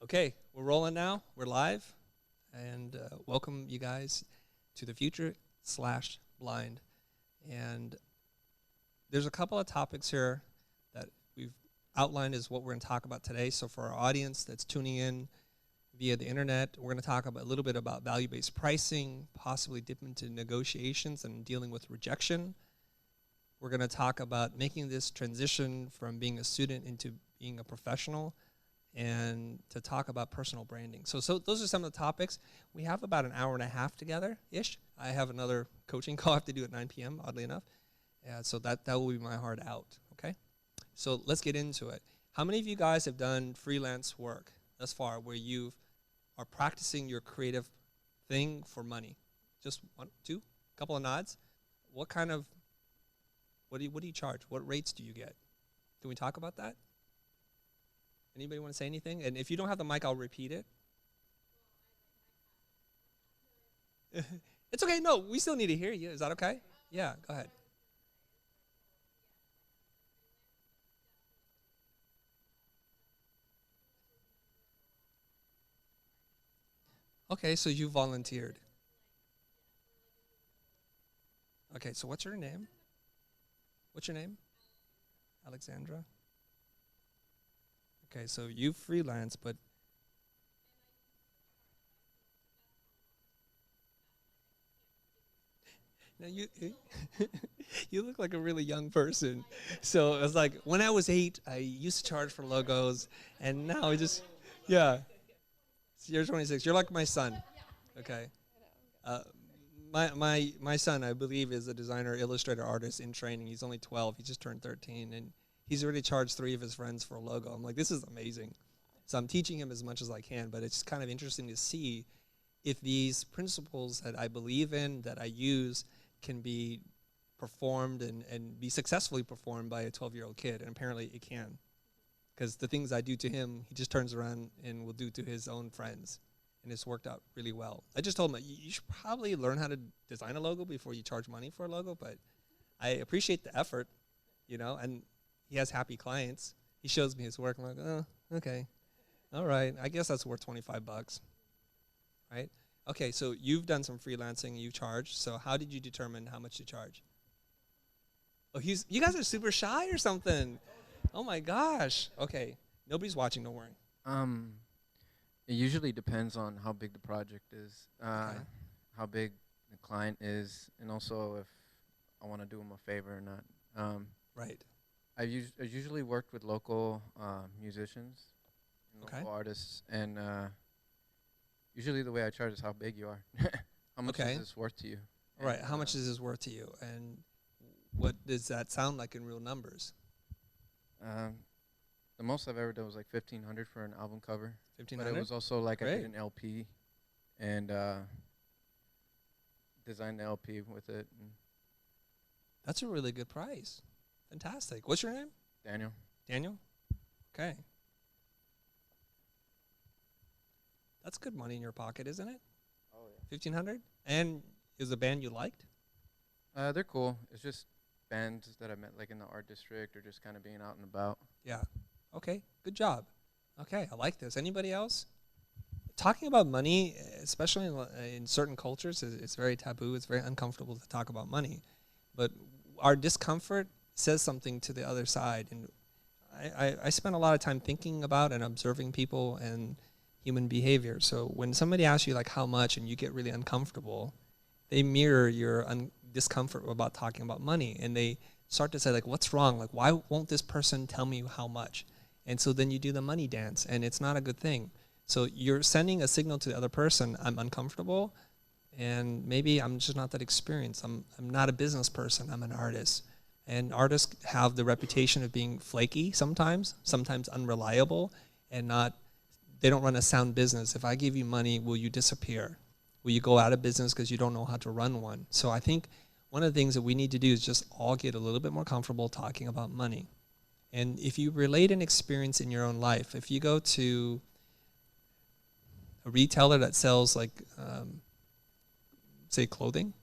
Okay, we're rolling now. We're live, and welcome you guys to the future slash blind. And there's a couple of topics here that we've outlined as what we're going to talk about today. So for our audience that's tuning in via the internet, we're going to talk about a little bit about value-based pricing, possibly dip into negotiations and dealing with rejection. We're going to talk about making this transition from being a student into being a professional, and to talk about personal branding. So those are some of the topics. We have about an hour and a half together-ish. I have another coaching call I have to do at 9 p.m., oddly enough. So that will be my hard out, okay? So let's get into it. How many of you guys have done freelance work thus far where you are practicing your creative thing for money? Just one, two, couple of nods. What do you charge? What rates do you get? Can we talk about that? Anybody want to say anything? And if you don't have the mic, I'll repeat it. It's okay. No, we still need to hear you. Is that okay? Yeah, go ahead. Okay, so you volunteered. Okay, so what's your name? What's your name? Alexandra? Okay, so you freelance, but now you look like a really young person. So it's like when I was 8, I used to charge for logos, and now I just, yeah. So you're 26. You're like my son. Okay. Uh, my son, I believe, is a designer, illustrator, artist in training. He's only 12. He just turned 13, and he's already charged 3 of his friends for a logo. I'm like, this is amazing. So I'm teaching him as much as I can, but it's kind of interesting to see if these principles that I believe in, that I use, can be performed and be successfully performed by a 12-year-old kid. And apparently it can. Because the things I do to him, he just turns around and will do to his own friends. And it's worked out really well. I just told him, you should probably learn how to design a logo before you charge money for a logo, but I appreciate the effort, and he has happy clients. He shows me his work. I'm like, oh, okay. All right. I guess that's worth $25, right? Okay, so you've done some freelancing. You charge. So how did you determine how much to charge? Oh, you guys are super shy or something. Oh, my gosh. Okay. Nobody's watching. Don't worry. It usually depends on how big the project is, Okay. how big the client is, and also if I want to do them a favor or not. Right. I usually worked with local musicians and Okay. local artists, and usually the way I charge is how big you are. How much Okay. is this worth to you? All right. And, How much is this worth to you? And what does that sound like in real numbers? um, the most I've ever done was like 1,500 for an album cover. But it 1,500? was also like I Great. did an LP and designed the LP with it. And That's a really good price. Fantastic. What's your name? Daniel. Daniel? Okay. That's good money in your pocket, isn't it? Oh 1,500? And is a band you liked? yeah. They're cool. It's just bands that I met like in the art district or just kind of being out and about. Yeah. Okay. Good job. Okay. I like this. Anybody else? Talking about money, especially in certain cultures, it's very taboo. It's very uncomfortable to talk about money. But our discomfort says something to the other side. And I spend a lot of time thinking about and observing people and human behavior. So when somebody asks you like how much and you get really uncomfortable, they mirror your discomfort about talking about money, and they start to say like, what's wrong? Like, why won't this person tell me how much? And so then you do the money dance, and it's not a good thing. So you're sending a signal to the other person, I'm uncomfortable, and maybe I'm just not that experienced. I'm not a business person, I'm an artist. And artists have the reputation of being flaky sometimes unreliable, and they don't run a sound business. If I give you money, will you disappear? Will you go out of business because you don't know how to run one? So I think one of the things that we need to do is just all get a little bit more comfortable talking about money. And if you relate an experience in your own life, if you go to a retailer that sells like, say clothing,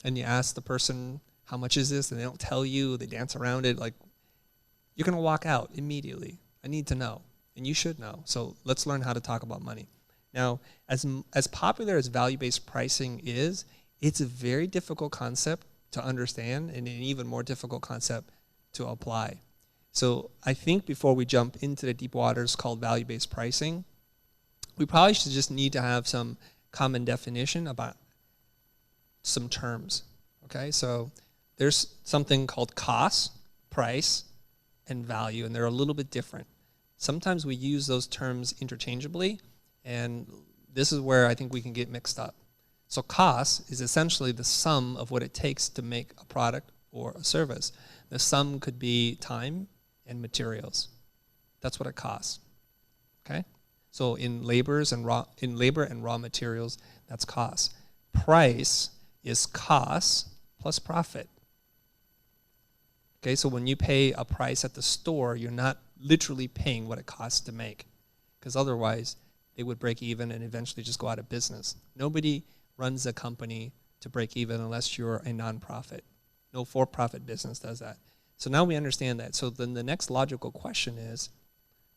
and you ask the person, how much is this? And they don't tell you, they dance around it, like, you're gonna walk out immediately. I need to know. and you should know. So let's learn how to talk about money. Now, as popular as value-based pricing is, it's a very difficult concept to understand and an even more difficult concept to apply. So I think before we jump into the deep waters called value-based pricing, we probably should just need to have some common definition about some terms, okay? So there's something called cost, price, and value, and they're a little bit different. Sometimes we use those terms interchangeably, and this is where I think we can get mixed up. So cost is essentially the sum of what it takes to make a product or a service. The sum could be time and materials. That's what it costs, okay? So in labor and raw materials, that's cost. Price is cost plus profit. Okay, so when you pay a price at the store, you're not literally paying what it costs to make, because otherwise they would break even and eventually just go out of business. Nobody runs a company to break even unless you're a nonprofit. No for-profit business does that. So now we understand that. So then the next logical question is,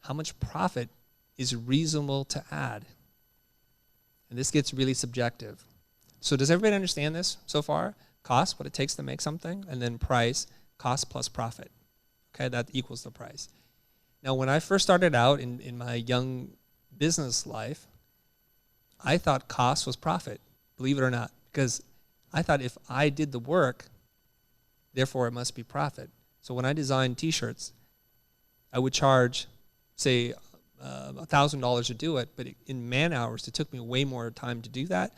how much profit is reasonable to add? And this gets really subjective. So does everybody understand this so far? Cost, what it takes to make something, and then price, cost plus profit. Okay, that equals the price. Now, when I first started out in my young business life, I thought cost was profit, believe it or not, because I thought if I did the work, therefore it must be profit. So when I designed T-shirts, I would charge, say, $1,000 to do it, but in man hours, it took me way more time to do that.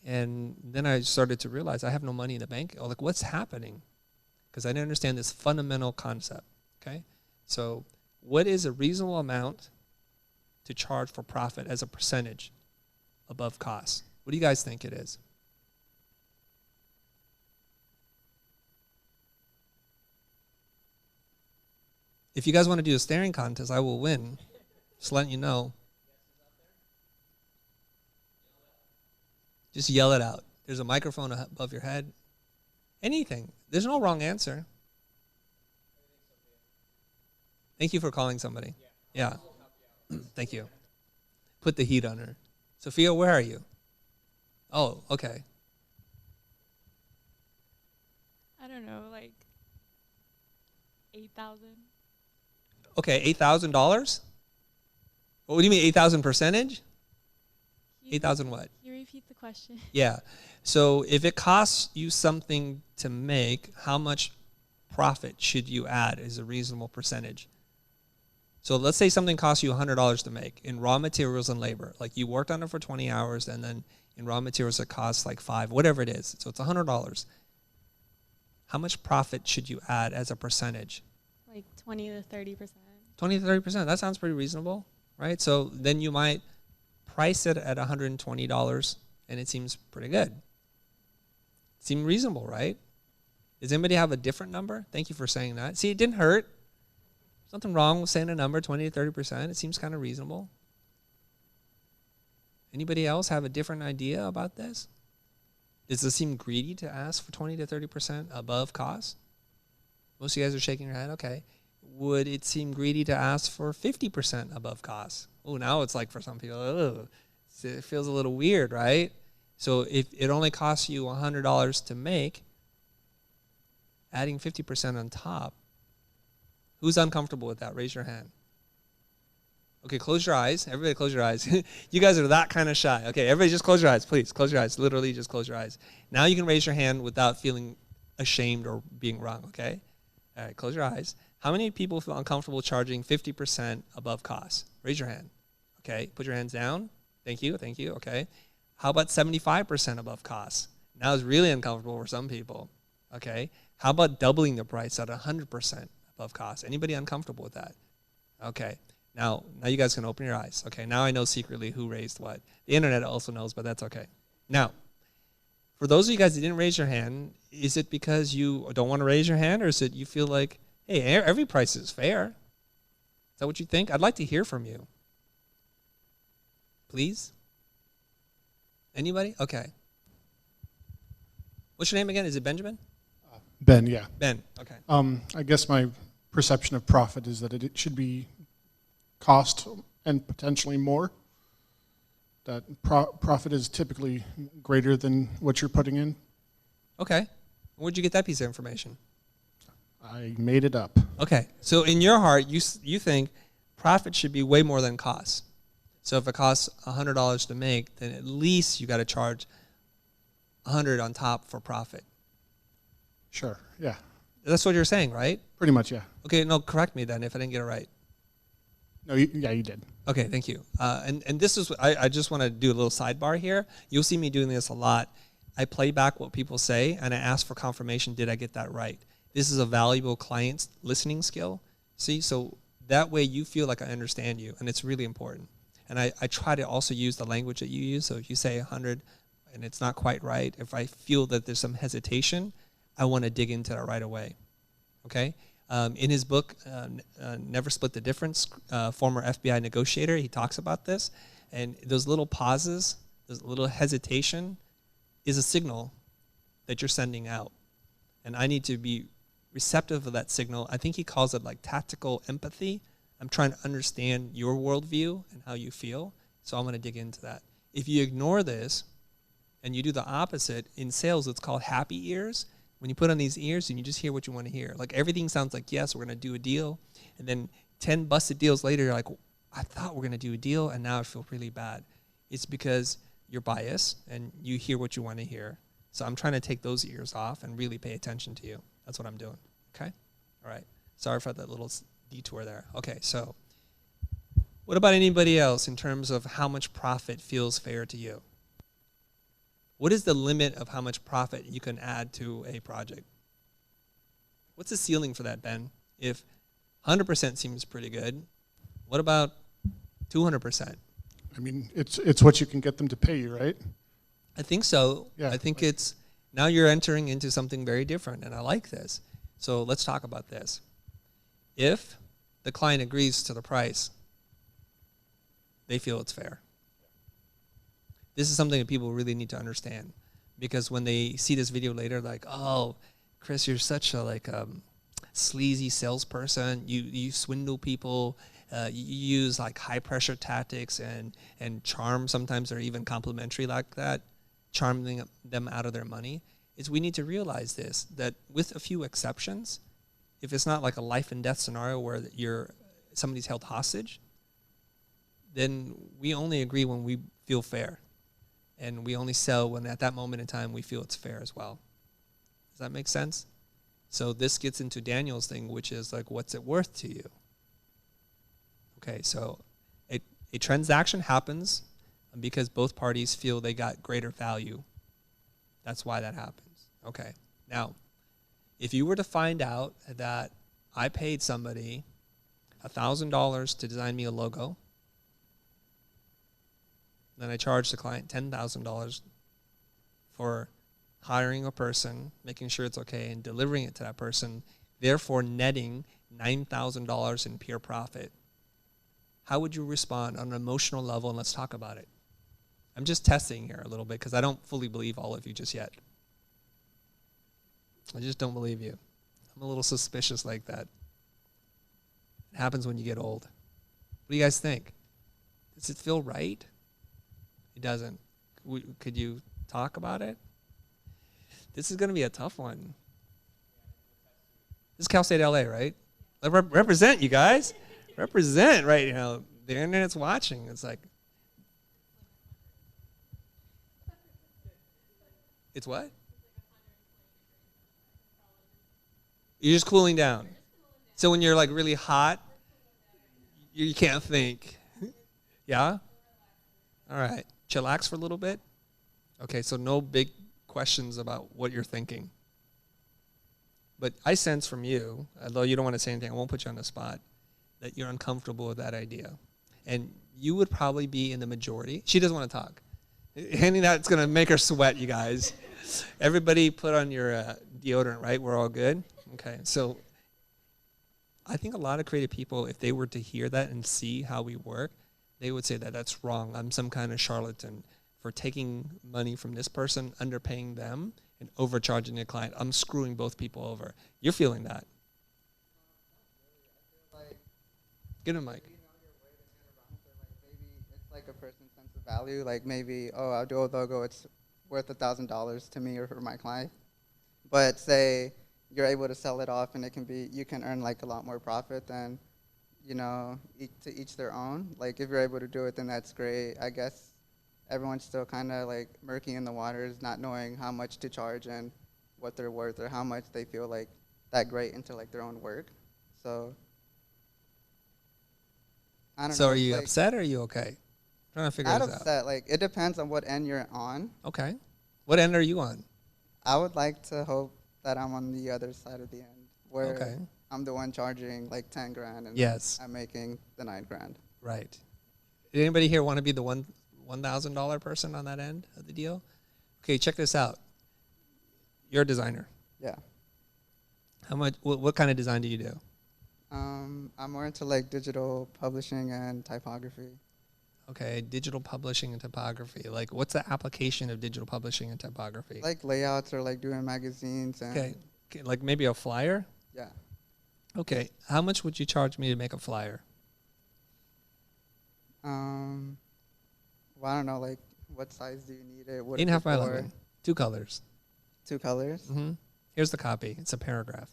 And then I started to realize I have no money in the bank. Like, what's happening? Because I didn't understand this fundamental concept, okay? So what is a reasonable amount to charge for profit as a percentage above cost? What do you guys think it is? If you guys want to do a staring contest, I will win. Just letting you know. Just yell it out. There's a microphone above your head. Anything. There's no wrong answer. Thank you for calling somebody. Yeah. Thank you. Put the heat on her. Sophia, where are you? Oh, okay. I don't know, like 8,000. Okay, $8,000? What do you mean, 8,000 percentage? 8,000 what? Can you repeat the question? Yeah. So if it costs you something to make, how much profit should you add as a reasonable percentage? So let's say something costs you $100 to make in raw materials and labor. Like you worked on it for 20 hours, and then in raw materials it costs like $5, whatever it is. So it's $100. How much profit should you add as a percentage? Like 20 to 30%. 20 to 30%. That sounds pretty reasonable, right? So then you might price it at $120, and it seems pretty good. Seem reasonable, right? Does anybody have a different number? Thank you for saying that. See, it didn't hurt. There's nothing wrong with saying a number, 20 to 30%. It seems kind of reasonable. Anybody else have a different idea about this? Does it seem greedy to ask for 20 to 30% above cost? Most of you guys are shaking your head. Okay. Would it seem greedy to ask for 50% above cost? Oh, now it's like for some people, oh, it feels a little weird, right? So if it only costs you $100 to make, adding 50% on top, who's uncomfortable with that? Raise your hand. Okay, close your eyes. Everybody close your eyes. You guys are that kind of shy. Okay, everybody just close your eyes, please. Close your eyes. Literally just close your eyes. Now you can raise your hand without feeling ashamed or being wrong, okay? All right, close your eyes. How many people feel uncomfortable charging 50% above cost? Raise your hand. Okay, put your hands down. Thank you, okay. How about 75% above cost? Now it's really uncomfortable for some people, okay. How about doubling the price at 100% above cost? Anybody uncomfortable with that? Okay, now you guys can open your eyes. Okay, now I know secretly who raised what. The internet also knows, but that's okay. Now, for those of you guys that didn't raise your hand, is it because you don't want to raise your hand, or is it you feel like, hey, every price is fair? Is that what you think? I'd like to hear from you. Please? Anybody? Okay. What's your name again? Is it Benjamin? Ben, yeah. Ben, okay. I guess my perception of profit is that it should be cost and potentially more. That profit is typically greater than what you're putting in. Okay. Where'd you get that piece of information? I made it up. Okay. So in your heart, you think profit should be way more than cost. So if it costs $100 to make, then at least you got to charge $100 on top for profit. Sure, yeah. That's what you're saying, right? Pretty much, yeah. Okay, no, correct me then if I didn't get it right. No, yeah, you did. Okay, thank you. And this is, I just want to do a little sidebar here. You'll see me doing this a lot. I play back what people say, and I ask for confirmation, did I get that right? This is a valuable client listening skill. See, so that way you feel like I understand you, and it's really important. And I try to also use the language that you use. So if you say 100 and it's not quite right, if I feel that there's some hesitation, I want to dig into that right away, okay? In his book, Never Split the Difference, former FBI negotiator, he talks about this. And those little pauses, those little hesitation is a signal that you're sending out. And I need to be receptive of that signal. I think he calls it like tactical empathy. I'm trying to understand your worldview and how you feel, so I'm going to dig into that. If you ignore this and you do the opposite, in sales it's called happy ears. When you put on these ears and you just hear what you want to hear. Like everything sounds like, yes, we're going to do a deal. And then 10 busted deals later, you're like, I thought we were going to do a deal, and now I feel really bad. It's because you're biased and you hear what you want to hear. So I'm trying to take those ears off and really pay attention to you. That's what I'm doing, okay? All right. Sorry for that little detour there. Okay, so what about anybody else in terms of how much profit feels fair to you? What is the limit of how much profit you can add to a project? What's the ceiling for that, Ben? If 100% seems pretty good, what about 200%? I mean, it's what you can get them to pay you, right? I think so. Yeah. I think it's, now you're entering into something very different, and I like this. So let's talk about this. If the client agrees to the price, they feel it's fair. This is something that people really need to understand, because when they see this video later, like, oh, Chris, you're such a sleazy salesperson. You swindle people. You use like high pressure tactics and charm. Sometimes they're even complimentary like that, charming them out of their money. We need to realize this, that with a few exceptions, if it's not like a life and death scenario where somebody's held hostage, then we only agree when we feel fair. And we only sell when at that moment in time we feel it's fair as well. Does that make sense? So this gets into Daniel's thing, which is like, what's it worth to you? Okay, so a transaction happens because both parties feel they got greater value. That's why that happens. Okay, now, if you were to find out that I paid somebody $1,000 to design me a logo, then I charge the client $10,000 for hiring a person, making sure it's okay, and delivering it to that person, therefore netting $9,000 in pure profit. How would you respond on an emotional level? And let's talk about it. I'm just testing here a little bit because I don't fully believe all of you just yet. I just don't believe you. I'm a little suspicious like that. It happens when you get old. What do you guys think? Does it feel right? It doesn't. Could you talk about it? This is going to be a tough one. This is Cal State LA, right? Represent, you guys. Represent, right? You know, the internet's watching. It's like, it's what? You're just cooling down. So when you're like really hot, you can't think. Yeah? All right. Chillax for a little bit. Okay, so no big questions about what you're thinking. But I sense from you, although you don't want to say anything, I won't put you on the spot, that you're uncomfortable with that idea. And you would probably be in the majority. She doesn't want to talk. Handing that's going to make her sweat, you guys. Everybody put on your deodorant, right? We're all good? Okay, so I think a lot of creative people, if they were to hear that and see how we work, they would say that that's wrong. I'm some kind of charlatan for taking money from this person, underpaying them, and overcharging the client. I'm screwing both people over. You're feeling that. Get a mic. like a person's sense of value. Like maybe, oh, I'll do a logo. It's worth $1,000 to me or for my client. But say you're able to sell it off, and you can earn like a lot more profit than, to each their own. Like if you're able to do it, then that's great. I guess everyone's still kind of like murky in the waters, not knowing how much to charge and what they're worth or how much they feel like that great into like their own work. So I don't know. So are you like, upset or are you okay? Trying to figure not this out. upset. Like it depends on what end you're on. Okay. What end are you on? I would like to hope that I'm on the other side of the end where Okay. I'm the one charging like 10 grand and Yes. I'm making the 9 grand. Right. Did anybody here want to be the $1,000 person on that end of the deal? Okay, check this out. You're a designer. Yeah. How much? What kind of design do you do? I'm more into like digital publishing and typography. Okay, digital publishing and typography. Like, what's the application of digital publishing and typography? Like layouts or like doing magazines and Okay, like maybe a flyer? yeah. Okay, how much would you charge me to make a flyer? Well, I don't know, like what size do you need it? What 8.5 is it by for? 11. 2 colors. 2 colors? Mm-hmm. Here's the copy. It's a paragraph.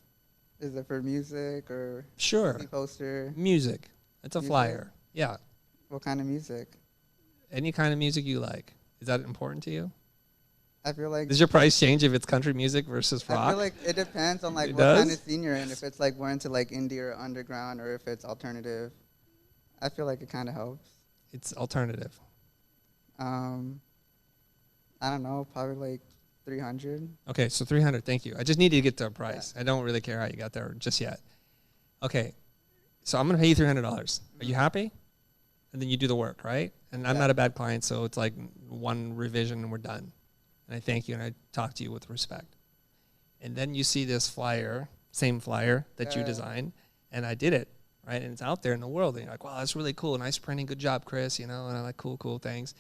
Is it for music or Sure. TV poster? Music. It's a Music? flyer. Yeah. What kind of music? Any kind of music you like. Is that important to you? I feel like Does your price change if it's country music versus rock? I feel like it depends on like It what kind does? of scene you're in. If it's like more into like indie or underground, or if it's alternative. I feel like it kind of helps. It's alternative. I don't know, probably like 300. Okay, so 300. Thank you. I just needed to get to a price. I don't really care how you got there just yet. Okay, so I'm gonna pay you $300. Are you happy? And then you do the work, right? And I'm Yeah. not a bad client, so it's like one revision and we're done. And I thank you and I talk to you with respect. And then you see this flyer, same flyer that you Yeah. designed, and I did it, right? And it's out there in the world. And you're like, wow, that's really cool. Nice printing. Good job, Chris. And I'm like, cool, thanks.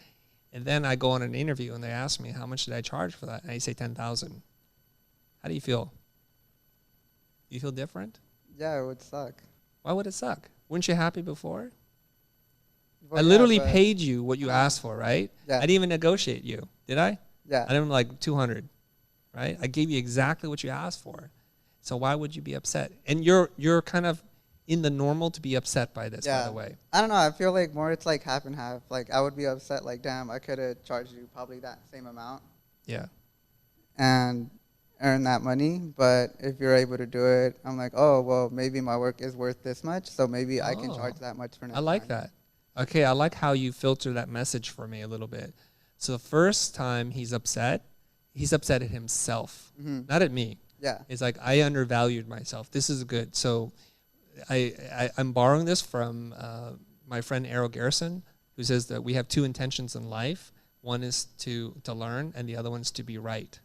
And then I go on an interview and they ask me, how much did I charge for that? And I say 10,000. How do you feel? You feel different? Yeah, it would suck. Why would it suck? Weren't you happy before? Well, I yeah, literally but- paid you what you asked for, right? Yeah. I didn't even negotiate you, did I? Yeah. I didn't like 200, right? I gave you exactly what you asked for. So why would you be upset? And you're kind of in the normal to be upset by this, by Yeah. the way. I don't know. I feel like more it's like half and half. Like I would be upset. Like damn, I could have charged you probably that same amount Yeah. and earn that money. But if you're able to do it, I'm like, oh well, maybe my work is worth this much, so maybe I can charge Oh. that much for next I like time. that. Okay, I like how you filter that message for me a little bit. So the first time he's upset at himself, Mhm. not at me. Yeah. It's like I undervalued myself. This is good. So I'm borrowing this from my friend Errol Garrison, who says that we have 2 intentions in life. One is to learn, and the other one's to be right.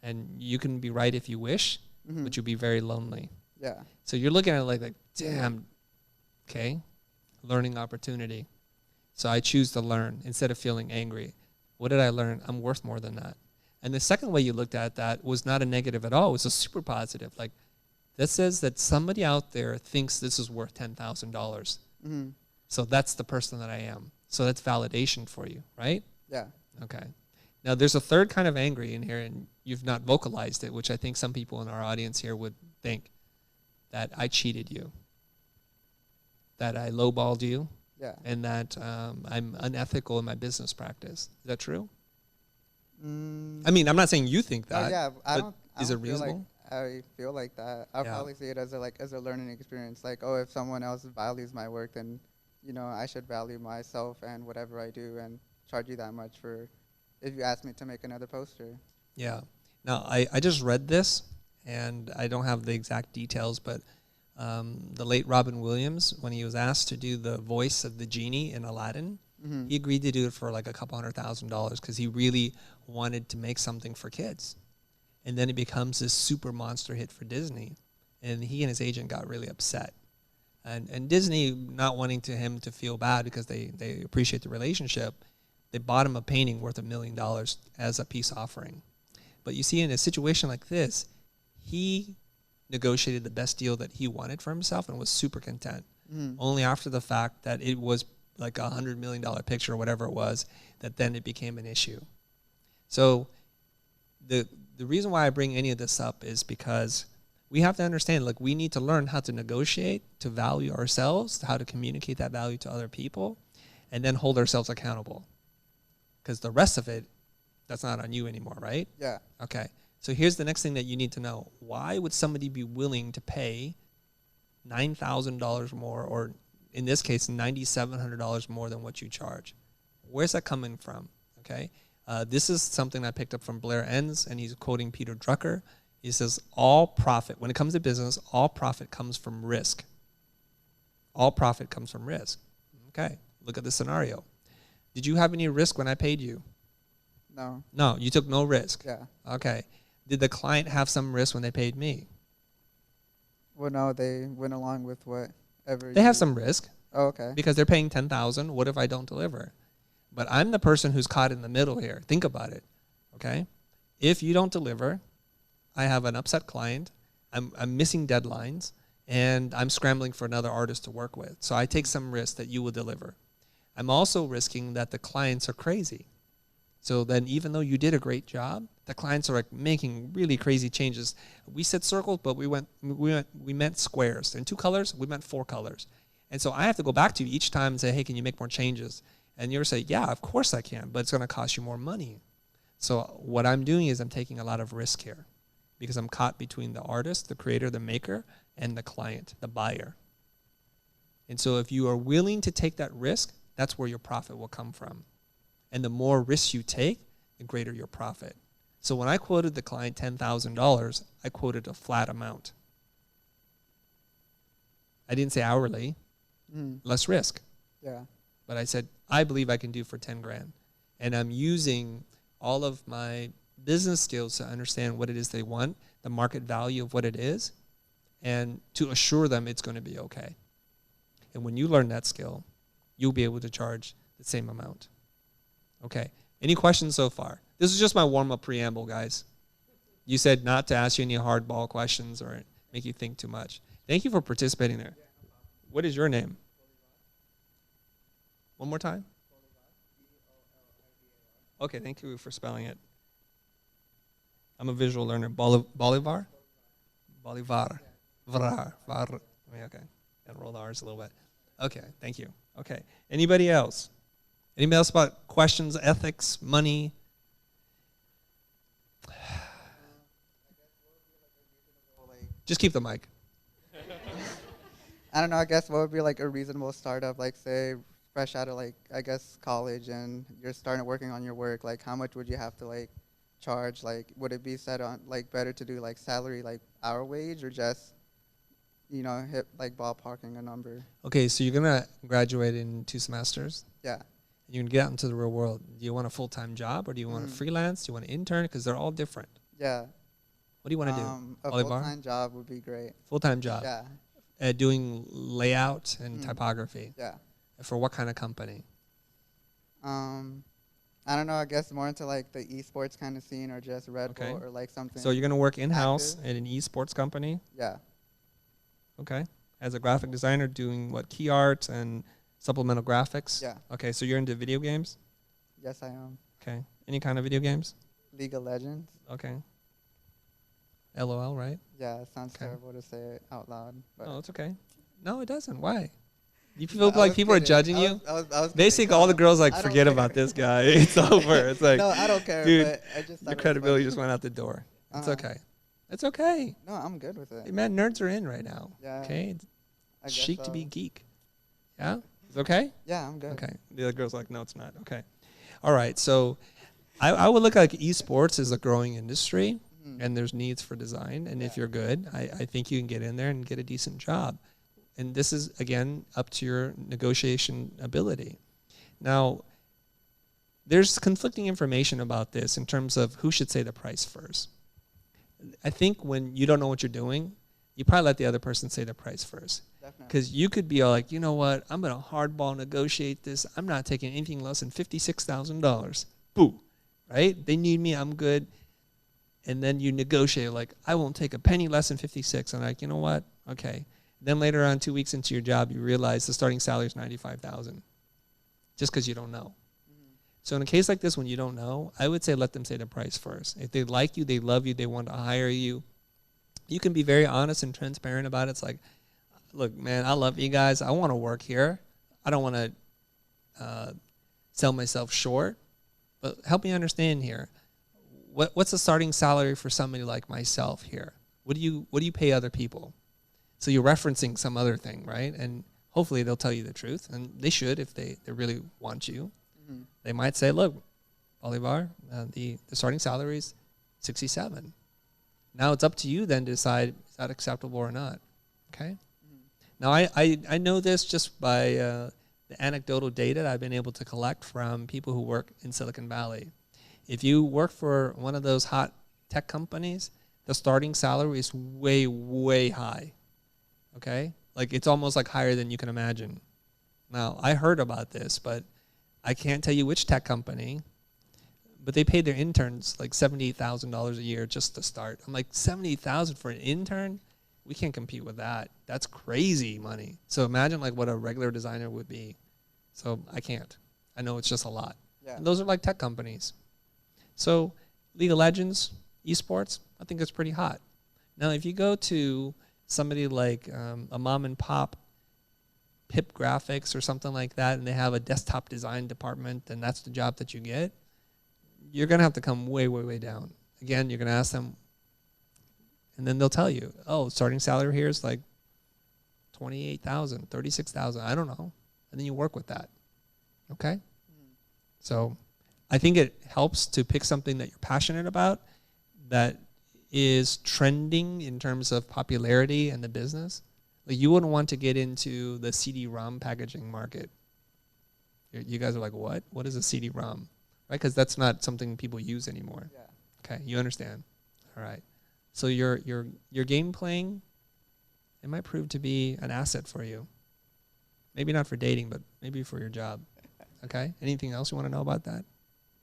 And you can be right if you wish, Mhm. but you'll be very lonely. Yeah. So you're looking at it like damn, okay, learning opportunity. So I choose to learn instead of feeling angry. What did I learn? I'm worth more than that. And the second way you looked at that was not a negative at all. It was a super positive. Like, that says that somebody out there thinks this is worth $10,000. Mhm. So that's the person that I am. So that's validation for you, right? Yeah. Okay. Now, there's a third kind of angry in here, and you've not vocalized it, which I think some people in our audience here would think that I cheated you, that I lowballed you, Yeah. and that I'm unethical in my business practice. Is that true? Mm. I mean, I'm not saying you think Oh, that. yeah. I but don't. is I it don't feel like reasonable? I feel like that. I'll Yeah. probably see it as a learning experience. Like, oh, if someone else values my work, then I should value myself and whatever I do and charge you that much for if you ask me to make another poster. Yeah. Now, I just read this, and I don't have the exact details, but the late Robin Williams, when he was asked to do the voice of the genie in Aladdin, Mm-hmm. he agreed to do it for like a couple $100,000 because he really wanted to make something for kids. And then it becomes this super monster hit for Disney, and he and his agent got really upset. And Disney, not wanting him to feel bad because they appreciate the relationship, they bought him a painting worth $1 million as a peace offering. But you see, in a situation like this, he negotiated the best deal that he wanted for himself and was super content. Mm-hmm. Only after the fact that it was like $100 million picture or whatever it was, that then it became an issue. So the reason why I bring any of this up is because we have to understand, like, we need to learn how to negotiate, to value ourselves, how to communicate that value to other people, and then hold ourselves accountable. Because the rest of it, that's not on you anymore, right? Yeah. Okay. So here's the next thing that you need to know. Why would somebody be willing to pay $9,000 more, or in this case, $9,700 more than what you charge? Where's that coming from? Okay. This is something I picked up from Blair Enns, and he's quoting Peter Drucker. He says, all profit, when it comes to business, all profit comes from risk. All profit comes from risk. Okay, look at the scenario. Did you have any risk when I paid you? No. No, you took no risk. Yeah. Okay. Did the client have some risk when they paid me? Well, no, they went along with whatever. They have some risk Oh, okay. because they're paying $10,000. What if I don't deliver? But I'm the person who's caught in the middle here. Think about it. Okay? If you don't deliver, I have an upset client, I'm missing deadlines, and I'm scrambling for another artist to work with. So I take some risk that you will deliver. I'm also risking that the clients are crazy. So then even though you did a great job, the clients are like making really crazy changes. We said circles, but we meant squares. In 2 colors, we meant 4 colors. And so I have to go back to you each time and say, hey, can you make more changes? And you're say, yeah, of course I can, but it's going to cost you more money. So what I'm doing is I'm taking a lot of risk here, because I'm caught between the artist, the creator, the maker, and the client, the buyer. And so if you are willing to take that risk, that's where your profit will come from. And the more risks you take, the greater your profit. So when I quoted the client $10,000, I quoted a flat amount. I didn't say hourly, less risk. Yeah. But I said, I believe I can do for 10 grand. And I'm using all of my business skills to understand what it is they want, the market value of what it is, and to assure them it's going to be okay. And when you learn that skill, you'll be able to charge the same amount. Okay. Any questions so far? This is just my warm-up preamble, guys. You said not to ask you any hardball questions or make you think too much. Thank you for participating there. What is your name? One more time? Okay, thank you for spelling it. I'm a visual learner. Bolivar? Bolivar. Var. Okay. Gotta roll the R's a little bit. Okay, thank you. Okay. Anybody else? Anybody else about questions, ethics, money? Just keep the mic. I don't know, I guess what would be like a reasonable startup, like say fresh out of like, I guess college and you're starting working on your work, like how much would you have to like charge? Like would it be set on like better to do like salary, like hour wage, or just, you know, hit like ballparking a number? Okay, so you're going to graduate in 2 semesters. Yeah. You're going to get out into the real world. Do you want a full-time job or do you want to freelance? Do you want to intern? Because they're all different. Yeah. What do you want to do? A Bolivar? full-time job would be great. Full-time job. Yeah. Doing layout and typography. Yeah. For what kind of company? I don't know, I guess more into like the esports kind of scene, or just Red Bull, or like something. So you're going to work in-house active. at an esports company? Yeah. Okay. As a graphic designer doing what, key art and supplemental graphics? Yeah. Okay, so you're into video games? Yes, I am. Okay. Any kind of video games? League of Legends. Okay. LOL, right? Yeah, it sounds Okay. terrible to say it out loud. But No, it's okay. No, it doesn't. Why? You feel like people are judging you? I was Basically, kidding. all the girls like, I don't forget care. about this guy. It's over. It's like, No, I don't care. dude, but I just thought your it was credibility funny. just went out the door. It's Uh-huh. okay. It's okay. No, I'm good with it. Hey, man, nerds are in right now. Yeah. Okay? I It's guess chic to be so. geek. Yeah? It's okay? Yeah, I'm good. Okay. The other girl's like, no, it's not. Okay. All right. So I would look like esports is a growing industry, and there's needs for design. And if you're good, I think you can get in there and get a decent job. And this is, again, up to your negotiation ability. Now, there's conflicting information about this in terms of who should say the price first. I think when you don't know what you're doing, you probably let the other person say the price first. Definitely. Because you could be all like, you know what, I'm going to hardball negotiate this. I'm not taking anything less than $56,000. Boo. Right? They need me. I'm good. And then you negotiate like, I won't take a penny less than 56. I'm like, you know what? Okay. Then later on, 2 weeks into your job, you realize the starting salary is $95,000. just because you don't know. Mhm. So in a case like this, when you don't know, I would say let them say the price first. If they like you, they love you, they want to hire you, you can be very honest and transparent about it. It's like, look, man, I love you guys. I want to work here. I don't want to sell myself short, but help me understand here. What's the starting salary for somebody like myself here? What do you pay other people? So you're referencing some other thing, right? And hopefully they'll tell you the truth, and they should if they really want you. Mhm. They might say, look, Bolivar, the starting salary is 67. Now it's up to you then to decide is that acceptable or not, okay? Mhm. Now I know this just by the anecdotal data that I've been able to collect from people who work in Silicon Valley. If you work for one of those hot tech companies, the starting salary is way, way high, okay? Like it's almost like higher than you can imagine. Now, I heard about this, but I can't tell you which tech company, but they paid their interns like $78,000 a year just to start. I'm like, $78,000 for an intern? We can't compete with that. That's crazy money. So imagine like what a regular designer would be. So I can't. I know it's just a lot. Yeah. And those are like tech companies. So League of Legends, esports, I think it's pretty hot. Now, if you go to somebody like a mom and pop Pip Graphics or something like that, and they have a desktop design department, and that's the job that you get, you're going to have to come way, way, way down. Again, you're going to ask them, and then they'll tell you, oh, starting salary here is like 28,000, 36,000, I don't know. And then you work with that. Okay? Mhm. So I think it helps to pick something that you're passionate about that is trending in terms of popularity in the business. Like you wouldn't want to get into the CD-ROM packaging market. You guys are like, what? What is a CD-ROM? Right? Because that's not something people use anymore. Yeah. Okay, you understand. All right. So your game playing, it might prove to be an asset for you. Maybe not for dating, but maybe for your job. Okay? Anything else you want to know about that?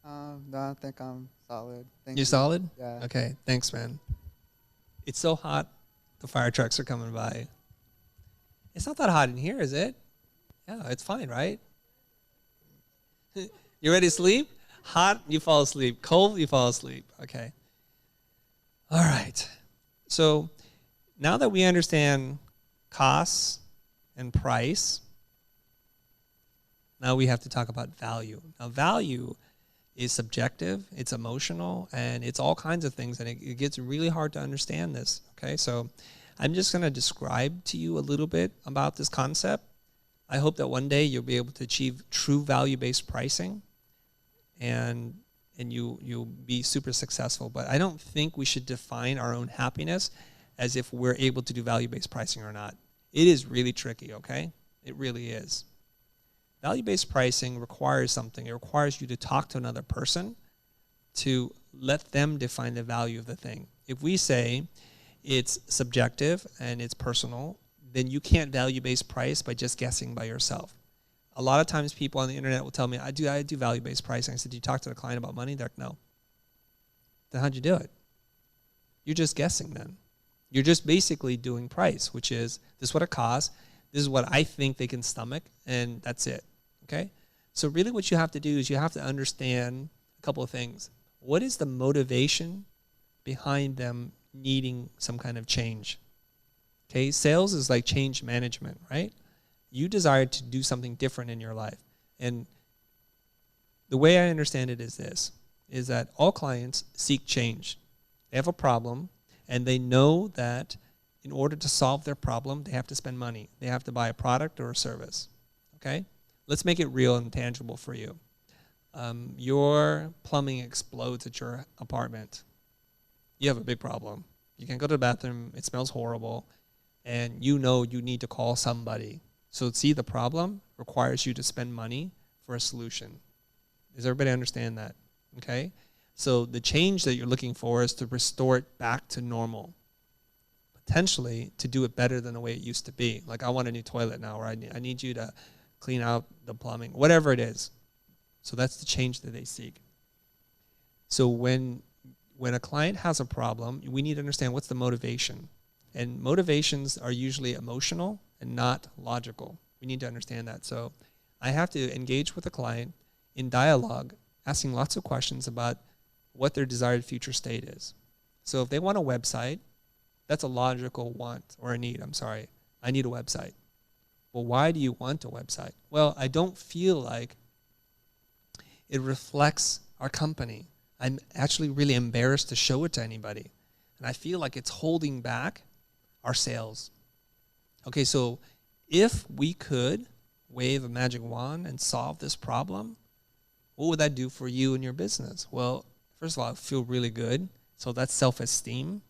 No, I think I'm solid. Thank You you. solid? Yeah. Okay, thanks, man. It's so hot, the fire trucks are coming by. It's not that hot in here, is it? Yeah, it's fine, right? You ready to sleep? Hot, you fall asleep. Cold, you fall asleep. Okay. All right. So now that we understand costs and price, now we have to talk about value. Now, value is subjective, it's emotional, and it's all kinds of things, and it gets really hard to understand this, okay? So I'm just going to describe to you a little bit about this concept. I hope that one day you'll be able to achieve true value-based pricing, and you'll be super successful. But I don't think we should define our own happiness as if we're able to do value-based pricing or not. It is really tricky, okay? It really is. Value-based pricing requires something. It requires you to talk to another person to let them define the value of the thing. If we say it's subjective and it's personal, then you can't value-based price by just guessing by yourself. A lot of times people on the internet will tell me, I do value-based pricing. I said, do you talk to the client about money? They're like, no. Then how'd you do it? You're just guessing then. You're just basically doing price, which is this is what it costs, this is what I think they can stomach, and that's it. Okay? So really what you have to do is you have to understand a couple of things. What is the motivation behind them needing some kind of change? Okay, sales is like change management, right? You desire to do something different in your life. And the way I understand it is this, is that all clients seek change. They have a problem, and they know that in order to solve their problem, they have to spend money. They have to buy a product or a service, okay? Let's make it real and tangible for you. Your plumbing explodes at your apartment. You have a big problem. You can't go to the bathroom. It smells horrible. And you know you need to call somebody. So see, the problem requires you to spend money for a solution. Does everybody understand that? Okay? So the change that you're looking for is to restore it back to normal. Potentially to do it better than the way it used to be. Like I want a new toilet now, or I need you to clean out the plumbing, whatever it is. So that's the change that they seek. So when a client has a problem, we need to understand what's the motivation. And motivations are usually emotional and not logical. We need to understand that. So I have to engage with the client in dialogue, asking lots of questions about what their desired future state is. So if they want a website, that's a logical want or a need. I'm sorry. I need a website. Well, why do you want a website? Well, I don't feel like it reflects our company. I'm actually really embarrassed to show it to anybody. And I feel like it's holding back our sales. Okay, so if we could wave a magic wand and solve this problem, what would that do for you and your business? Well, first of all, I feel really good. So that's self-esteem.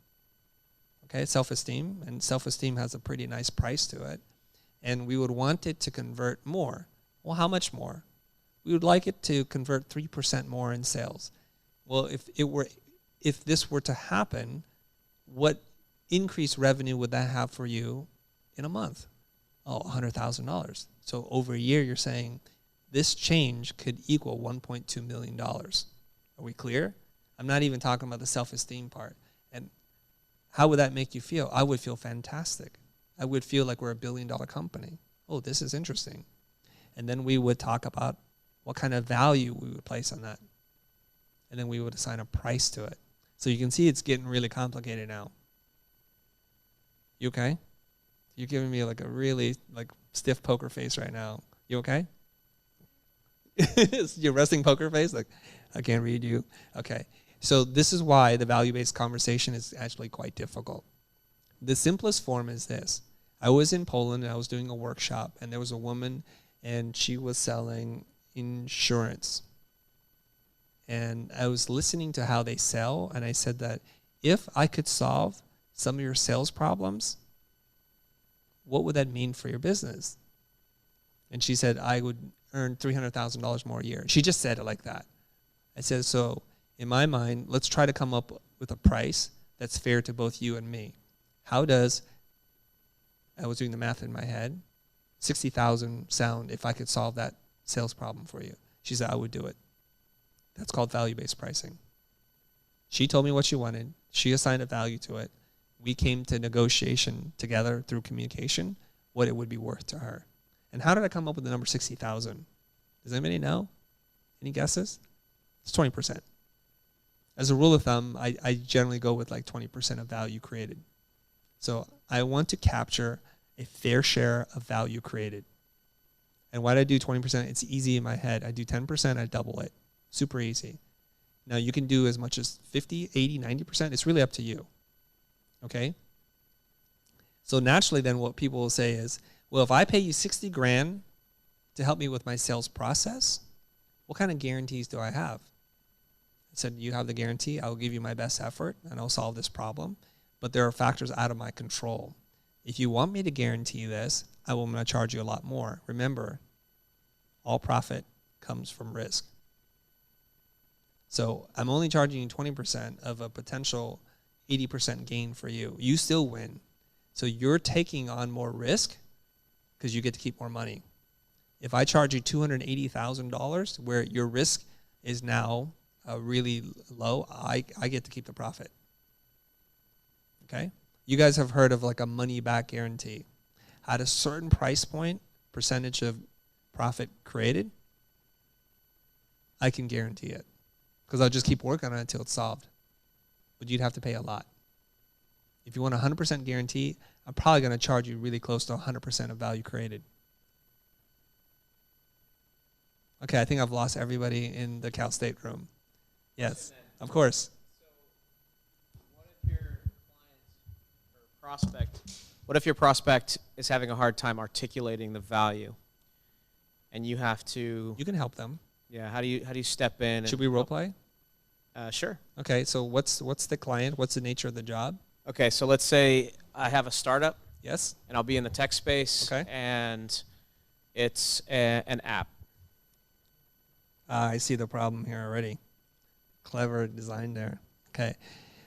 Okay, self-esteem. And self-esteem has a pretty nice price to it. And we would want it to convert more. Well, how much more? We would like it to convert 3% more in sales. Well, if this were to happen, what increased revenue would that have for you in a month? Oh, $100,000. So over a year, you're saying this change could equal $1.2 million. Are we clear? I'm not even talking about the self-esteem part. And how would that make you feel? I would feel fantastic. I would feel like we're a billion-dollar company. Oh, this is interesting. And then we would talk about what kind of value we would place on that. And then we would assign a price to it. So you can see it's getting really complicated now. You okay? You're giving me like a really like stiff poker face right now. You okay? Your resting poker face? Like, I can't read you. Okay. So this is why the value-based conversation is actually quite difficult. The simplest form is this. I was in Poland and I was doing a workshop, and there was a woman and she was selling insurance. And I was listening to how they sell, and I said that if I could solve some of your sales problems, what would that mean for your business? And she said, I would earn $300,000 more a year. She just said it like that. I said, so in my mind, let's try to come up with a price that's fair to both you and me. How does, I was doing the math in my head, 60,000 sound if I could solve that sales problem for you? She said, I would do it. That's called value-based pricing. She told me what she wanted. She assigned a value to it. We came to negotiation together through communication what it would be worth to her. And how did I come up with the number 60,000? Does anybody know? Any guesses? It's 20%. As a rule of thumb, I generally go with like 20% of value created. So I want to capture a fair share of value created. And why do I do 20%? It's easy in my head. I do 10%, I double it. Super easy. Now you can do as much as 50, 80, 90%. It's really up to you. Okay? So naturally then what people will say is, well, if I pay you 60 grand to help me with my sales process, what kind of guarantees do I have? I said, you have the guarantee. I'll give you my best effort and I'll solve this problem. But there are factors out of my control. If you want me to guarantee this, I'm going to charge you a lot more. Remember, all profit comes from risk. So I'm only charging you 20% of a potential 80% gain for you. You still win. So you're taking on more risk because you get to keep more money. If I charge you $280,000 where your risk is now really low, I get to keep the profit. Okay? You guys have heard of like a money back guarantee. At a certain price point, percentage of profit created, I can guarantee it. Because I'll just keep working on it until it's solved. But you'd have to pay a lot. If you want a 100% guarantee, I'm probably going to charge you really close to 100% of value created. Okay, I think I've lost everybody in the Cal State room. Yes, of course. So what if your prospect is having a hard time articulating the value, and you have to? You can help them. Yeah. How do you step in? Should we role play? Sure. Okay, so what's the client? What's the nature of the job? Okay, so let's say I have a startup. Yes. And I'll be in the tech space. Okay. And it's an app. I see the problem here already. Clever design there. Okay.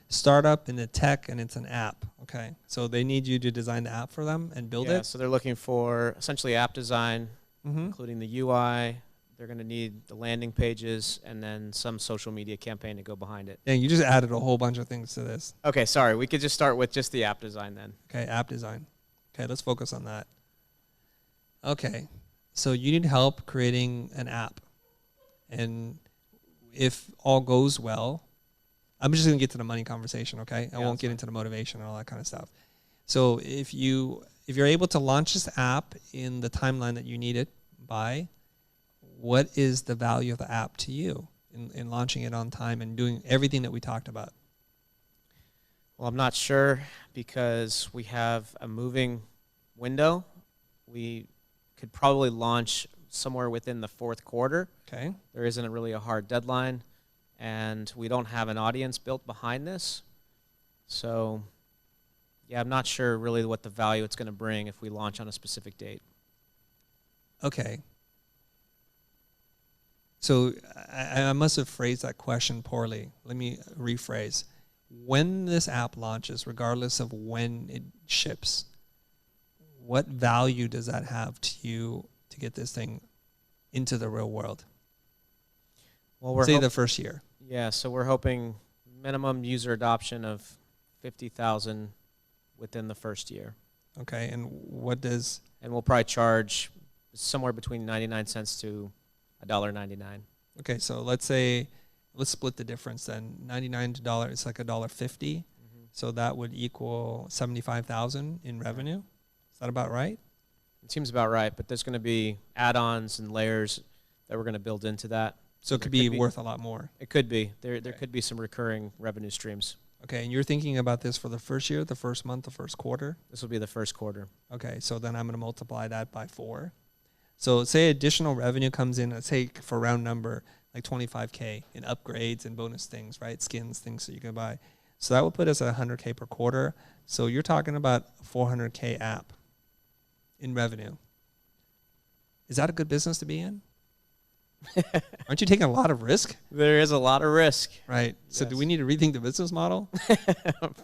Startup in the tech, and it's an app. Okay. So they need you to design the app for them and build it? So they're looking for essentially app design, Mm-hmm. including the UI. They're going to need the landing pages and then some social media campaign to go behind it. Dang, you just added a whole bunch of things to this. Okay, sorry. We could just start with just the app design then. Okay, app design. Okay, let's focus on that. Okay. So you need help creating an app. And if all goes well, I'm just going to get to the money conversation, okay? I won't get into the motivation and all that kind of stuff. So if you're able to launch this app in the timeline that you need it by, what is the value of the app to you in launching it on time and doing everything that we talked about? Well, I'm not sure because we have a moving window. We could probably launch somewhere within the fourth quarter. Okay. There isn't really a hard deadline, and we don't have an audience built behind this. So, yeah, I'm not sure really what the value it's going to bring if we launch on a specific date. Okay. So I must have phrased that question poorly. Let me rephrase. When this app launches, regardless of when it ships, what value does that have to you to get this thing into the real world? Well, we're Say the first year. Yeah, so we're hoping minimum user adoption of 50,000 within the first year. Okay, and what does... And we'll probably charge somewhere between 99 cents to $1.99. Okay, so let's split the difference then. 99 to $1, it's like $1.50. So that would equal 75,000 in revenue. Is that about right? It seems about right, but there's going to be add-ons and layers that we're going to build into that. So it could be worth a lot more. It could be. There could be some recurring revenue streams. Okay, and you're thinking about this for the first year, the first month, the first quarter? This will be the first quarter. Okay, so then I'm going to multiply that by 4. So say additional revenue comes in, let's say for round number, like $25K in upgrades and bonus things, right? Skins, things that you can buy. So that will put us at $100K per quarter. So you're talking about a $400K app in revenue. Is that a good business to be in? Aren't you taking a lot of risk? There is a lot of risk. Right. So Yes. do we need to rethink the business model?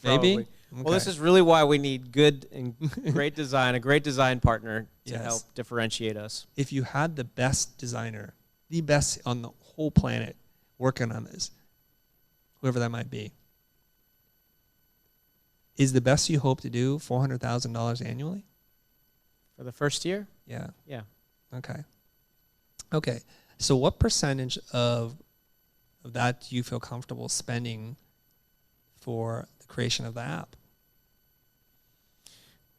Maybe? Probably. Well, this is really why we need good and great design, a great design partner to Yes. help differentiate us. If you had the best designer, the best on the whole planet working on this, whoever that might be, is the best you hope to do $400,000 annually? For the first year? Yeah. Yeah. Okay. Okay. So what percentage of that do you feel comfortable spending for the creation of the app?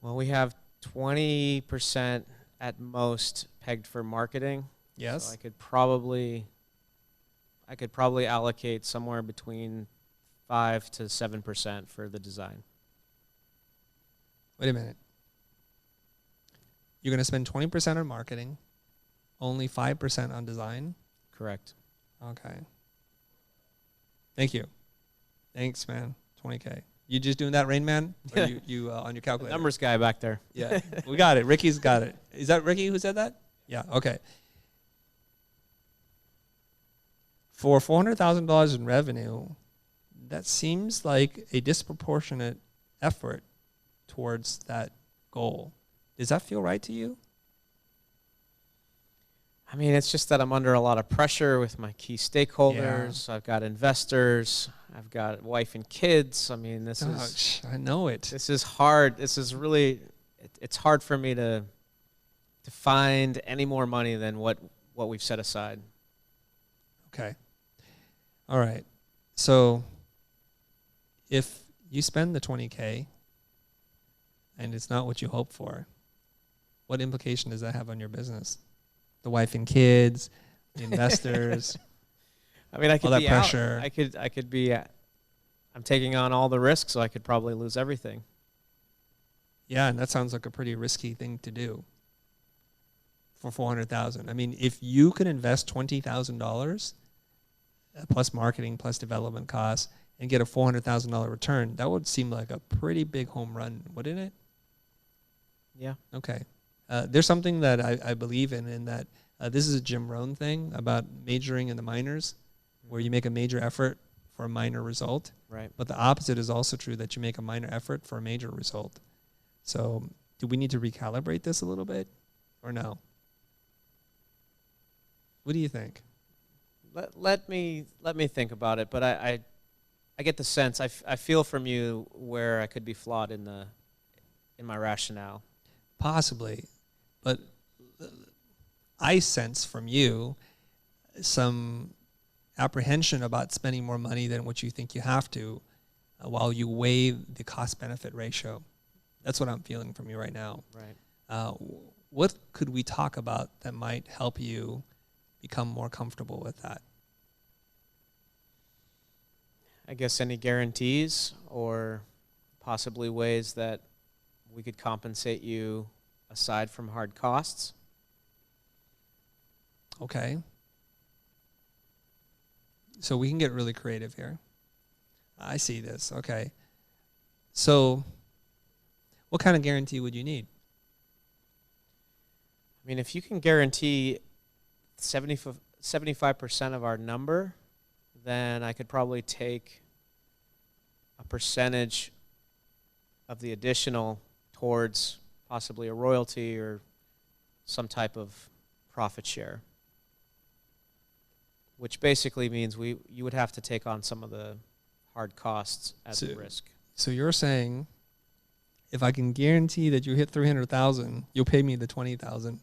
Well, we have 20% at most pegged for marketing. Yes. So I could probably allocate somewhere between 5 to 7% for the design. Wait a minute. You're going to spend 20% on marketing, only 5% on design? Correct. Okay. Thank you. Thanks, man. 20K. You just doing that, Rain Man? Or you on your calculator? Numbers guy back there. Yeah. We got it. Ricky's got it. Is that Ricky who said that? Yeah. Okay. For $400,000 in revenue, that seems like a disproportionate effort towards that goal. Does that feel right to you? I mean, it's just that I'm under a lot of pressure with my key stakeholders. I've got investors. I've got wife and kids. I mean, this is I know it. this is hard. This is really it's hard for me to find any more money than what we've set aside. Okay. All right. So if you spend the 20K and it's not what you hope for, what implication does that have on your business? The wife and kids, the investors, I mean, I could all that be pressure. out. I could be. I'm taking on all the risks, so I could probably lose everything. Yeah, and that sounds like a pretty risky thing to do for $400,000. I mean, if you could invest $20,000 plus marketing plus development costs and get a $400,000 return, that would seem like a pretty big home run, wouldn't it? Yeah. Okay. There's something that I believe in that this is a Jim Rohn thing about majoring in the minors, where you make a major effort for a minor result. Right. But the opposite is also true, that you make a minor effort for a major result. So do we need to recalibrate this a little bit or no? What do you think? Let me think about it. But I get the sense, I feel from you where I could be flawed in my rationale. Possibly. But I sense from you some apprehension about spending more money than what you think you have to while you weigh the cost-benefit ratio. That's what I'm feeling from you right now. Right. What could we talk about that might help you become more comfortable with that? I guess any guarantees or possibly ways that we could compensate you aside from hard costs. Okay. So we can get really creative here. I see this. Okay. So what kind of guarantee would you need? I mean, if you can guarantee 75% of our number, then I could probably take a percentage of the additional towards possibly a royalty or some type of profit share, which basically means you would have to take on some of the hard costs as a risk. So you're saying if I can guarantee that you hit 300,000, you'll pay me the 20,000.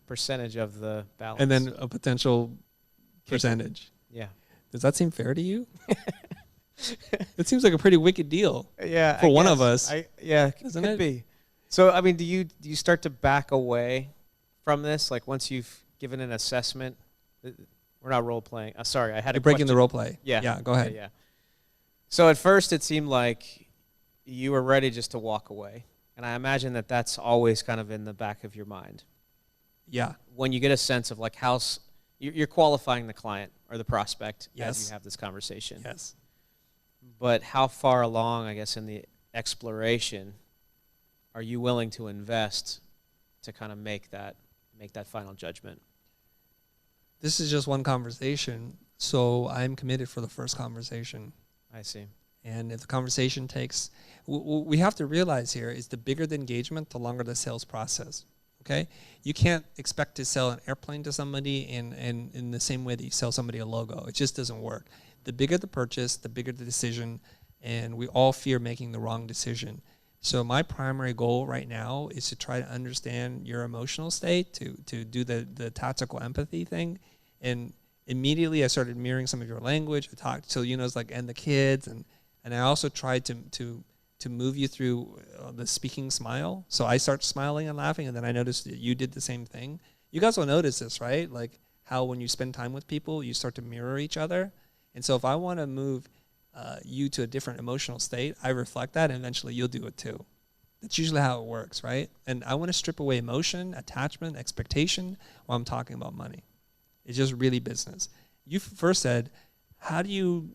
Percentage of the balance. And then a potential percentage. Yeah. Does that seem fair to you? It seems like a pretty wicked deal. Yeah. For one of us. Yeah, Doesn't could it? be. So, I mean, do you start to back away from this? Like once you've given an assessment, we're not role playing. Sorry, I had You're a breaking question. the role play. Yeah. Yeah, go ahead. Yeah. So at first it seemed like you were ready just to walk away. And I imagine that that's always kind of in the back of your mind. Yeah. When you get a sense of like you're qualifying the client or the prospect as Yes. you have this conversation. Yes. But how far along, I guess, in the exploration are you willing to invest to kind of make that final judgment? This is just one conversation, so I'm committed for the first conversation. I see. And if the conversation takes, we have to realize here is the bigger the engagement, the longer the sales process. Okay, you can't expect to sell an airplane to somebody in the same way that you sell somebody a logo. It just doesn't work. The bigger the purchase, the bigger the decision, and we all fear making the wrong decision. So my primary goal right now is to try to understand your emotional state, to do the tactical empathy thing, and immediately I started mirroring some of your language. I talked to it's like and the kids, and I also tried to move you through the speaking smile. So I start smiling and laughing, and then I noticed that you did the same thing. You guys will notice this, right? Like how when you spend time with people, you start to mirror each other. And so if I want to move you to a different emotional state, I reflect that, and eventually you'll do it too. That's usually how it works, right? And I want to strip away emotion, attachment, expectation while I'm talking about money. It's just really business. You first said, how do you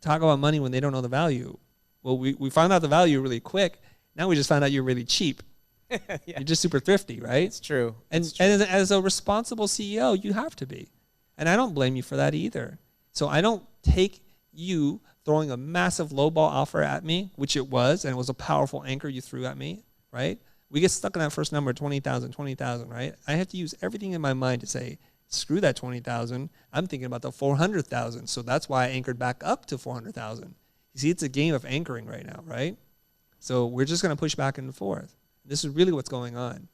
talk about money when they don't know the value? Well, we found out the value really quick. Now we just found out you're really cheap. Yeah. You're just super thrifty, right? It's true. And as a responsible CEO, you have to be. And I don't blame you for that either. So I don't take you throwing a massive lowball offer at me, which it was, and it was a powerful anchor you threw at me, right? We get stuck in that first number, 20,000, right? I have to use everything in my mind to say, screw that 20,000. I'm thinking about the 400,000. So that's why I anchored back up to 400,000. You see, it's a game of anchoring right now, right? So we're just going to push back and forth. This is really what's going on.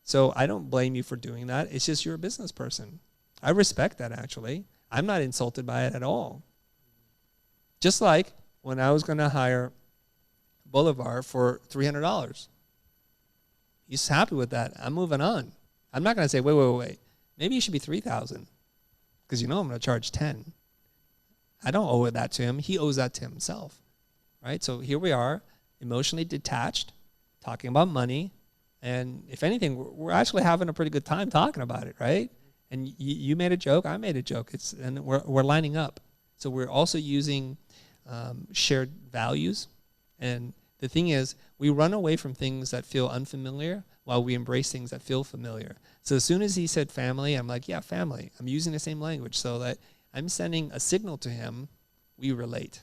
So I don't blame you for doing that. It's just you're a business person. I respect that, actually. I'm not insulted by it at all. Just like when I was going to hire Boulevard for $300. He's happy with that. I'm moving on. I'm not going to say, wait. Maybe it should be 3,000 because I'm going to charge 10. I don't owe that to him. He owes that to himself, right? So here we are, emotionally detached, talking about money, and if anything, we're actually having a pretty good time talking about it, right? And you made a joke, I made a joke, and we're lining up. So we're also using shared values, and the thing is, we run away from things that feel unfamiliar while we embrace things that feel familiar. So as soon as he said family, I'm like, yeah, family. I'm using the same language so that I'm sending a signal to him, we relate.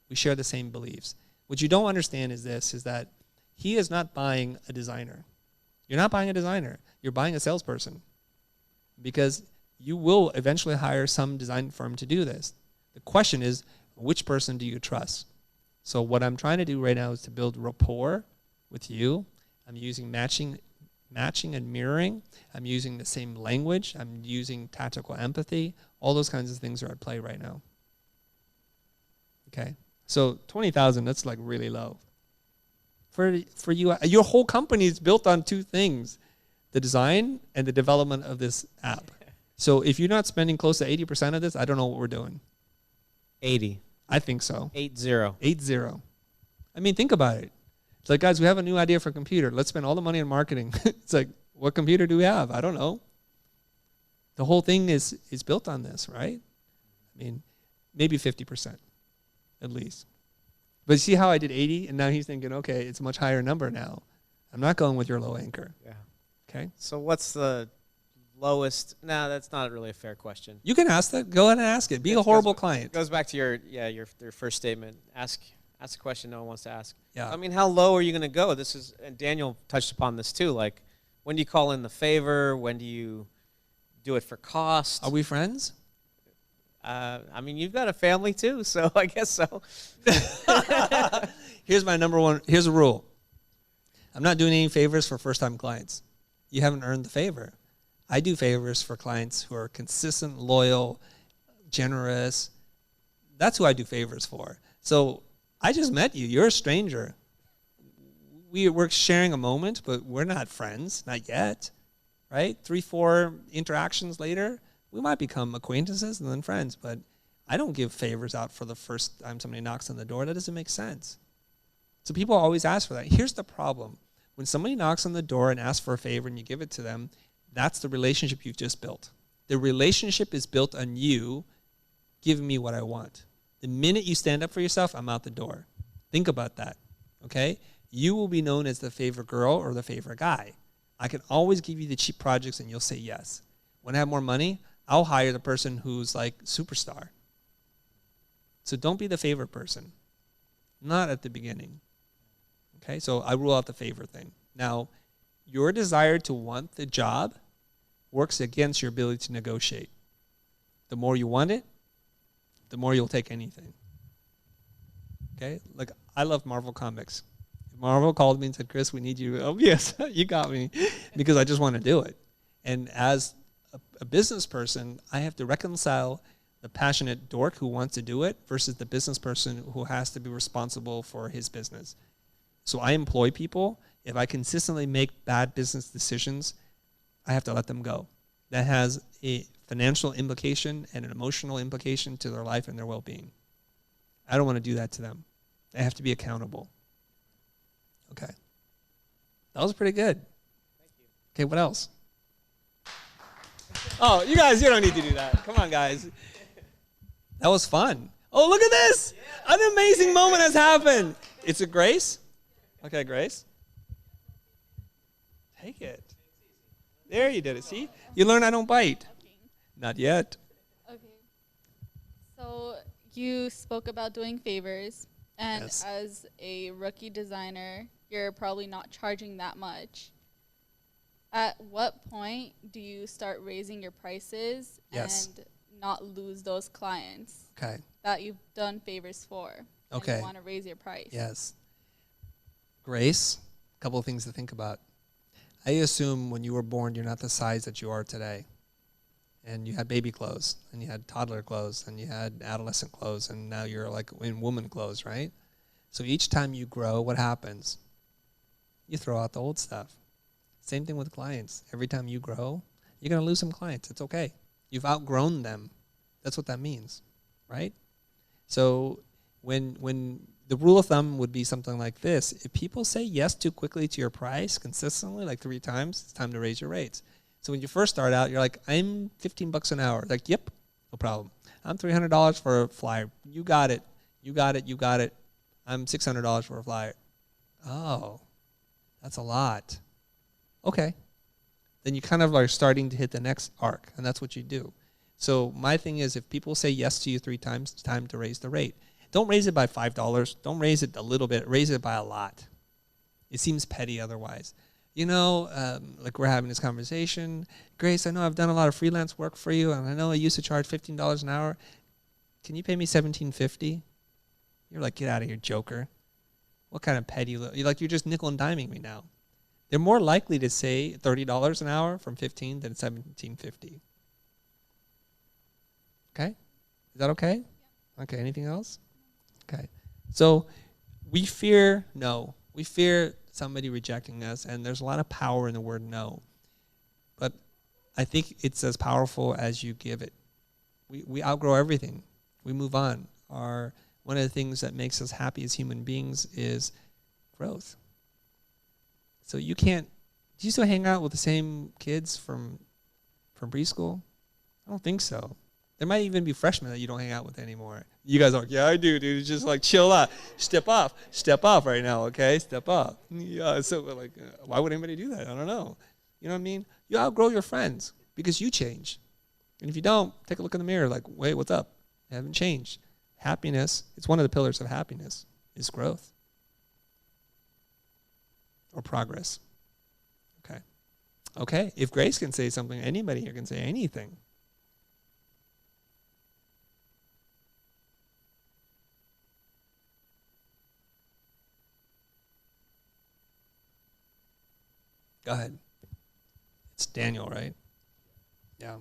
We share the same beliefs. What you don't understand is this, is that he is not buying a designer. You're not buying a designer. You're buying a salesperson because you will eventually hire some design firm to do this. The question is, which person do you trust? So what I'm trying to do right now is to build rapport with you. I'm using matching matching and mirroring. I'm using the same language. I'm using tactical empathy. All those kinds of things are at play right now. Okay, so 20,000, that's like really low. For you, your whole company is built on two things: the design and the development of this app. So if you're not spending close to 80% of this, I don't know what we're doing. 80. I think so. 80. 80. I mean, think about it. It's like, guys, we have a new idea for a computer. Let's spend all the money on marketing. It's like, what computer do we have? I don't know. The whole thing is built on this, right? I mean, maybe 50% at least. But see how I did 80, and now he's thinking, okay, it's a much higher number now. I'm not going with your low anchor. Yeah. Okay? So what's the lowest? No, that's not really a fair question. You can ask that. Go ahead and ask it. Be a horrible client. It goes back to your first statement. Ask a question no one wants to ask. Yeah. I mean, how low are you going to go? This is, and Daniel touched upon this too. Like, when do you call in the favor? When do you do it for cost? Are we friends? I mean, you've got a family too, so I guess so. Here's my number one. Here's a rule. I'm not doing any favors for first-time clients. You haven't earned the favor. I do favors for clients who are consistent, loyal, generous. That's who I do favors for. So I just met you. You're a stranger. We're sharing a moment, but we're not friends, not yet, right? 3-4 interactions later, we might become acquaintances and then friends, but I don't give favors out for the first time somebody knocks on the door. That doesn't make sense. So people always ask for that. Here's the problem. When somebody knocks on the door and asks for a favor and you give it to them, that's the relationship you've just built. The relationship is built on you giving me what I want. The minute you stand up for yourself, I'm out the door. Think about that, okay? You will be known as the favor girl or the favor guy. I can always give you the cheap projects and you'll say yes. When I have more money, I'll hire the person who's like superstar. So don't be the favor person. Not at the beginning. Okay, so I rule out the favor thing. Now, your desire to want the job works against your ability to negotiate. The more you want it, the more you'll take anything. Okay, like I love Marvel Comics. If Marvel called me and said, Chris, we need you. Oh, yes, you got me. Because I just want to do it. And as a business person, I have to reconcile the passionate dork who wants to do it versus the business person who has to be responsible for his business. So I employ people. If I consistently make bad business decisions, I have to let them go. That has a financial implication and an emotional implication to their life and their well-being. I don't want to do that to them. They have to be accountable. Okay. That was pretty good. Thank you. Okay, what else? Oh, you guys, you don't need to do that. Come on, guys. That was fun. Oh, look at this. An amazing moment has happened. It's a Grace? Okay, Grace. Take it. There, you did it. See? You learn I don't bite. Not yet. Okay. So you spoke about doing favors, and Yes. as a rookie designer, you're probably not charging that much. At what point do you start raising your prices Yes. and not lose those clients Okay. that you've done favors for? And Okay. you want to raise your price. Yes. Grace, a couple of things to think about. I assume when you were born, you're not the size that you are today. And you had baby clothes, and you had toddler clothes, and you had adolescent clothes, and now you're like in woman clothes, right? So each time you grow, what happens? You throw out the old stuff. Same thing with clients. Every time you grow, you're going to lose some clients. It's okay. You've outgrown them. That's what that means, right? So when the rule of thumb would be something like this: if people say yes too quickly to your price consistently, like 3 times, it's time to raise your rates. So when you first start out, you're like, I'm $15 an hour. Like, yep, no problem. I'm $300 for a flyer. You got it. You got it. You got it. I'm $600 for a flyer. Oh, that's a lot. Okay. Then you kind of are starting to hit the next arc, and that's what you do. So my thing is, if people say yes to you 3 times, it's time to raise the rate. Don't raise it by $5. Don't raise it a little bit. Raise it by a lot. It seems petty otherwise. You know, like we're having this conversation. Grace, I know I've done a lot of freelance work for you, and I know I used to charge $15 an hour. Can you pay me $17.50? You're like, get out of here, joker. What kind of petty? You're like, you're just nickel and diming me now. They're more likely to say $30 an hour from 15 than 17.50. Okay? Is that okay? Okay, anything else? Okay. So we fear no. We fear somebody rejecting us, and there's a lot of power in the word no. But I think it's as powerful as you give it. We outgrow everything. We move on. One of the things that makes us happy as human beings is growth. So do you still hang out with the same kids from preschool? I don't think so. There might even be freshmen that you don't hang out with anymore. You guys are like, yeah, I do, dude. It's just like, chill out. Step off right now, okay? Step up. Yeah, so like, why would anybody do that? I don't know. You know what I mean? You outgrow your friends because you change. And if you don't, take a look in the mirror like, wait, what's up? I haven't changed. Happiness, it's one of the pillars of happiness, is growth or progress. Okay. Okay, if Grace can say something, anybody here can say anything. Go ahead. It's Daniel, right? Yeah.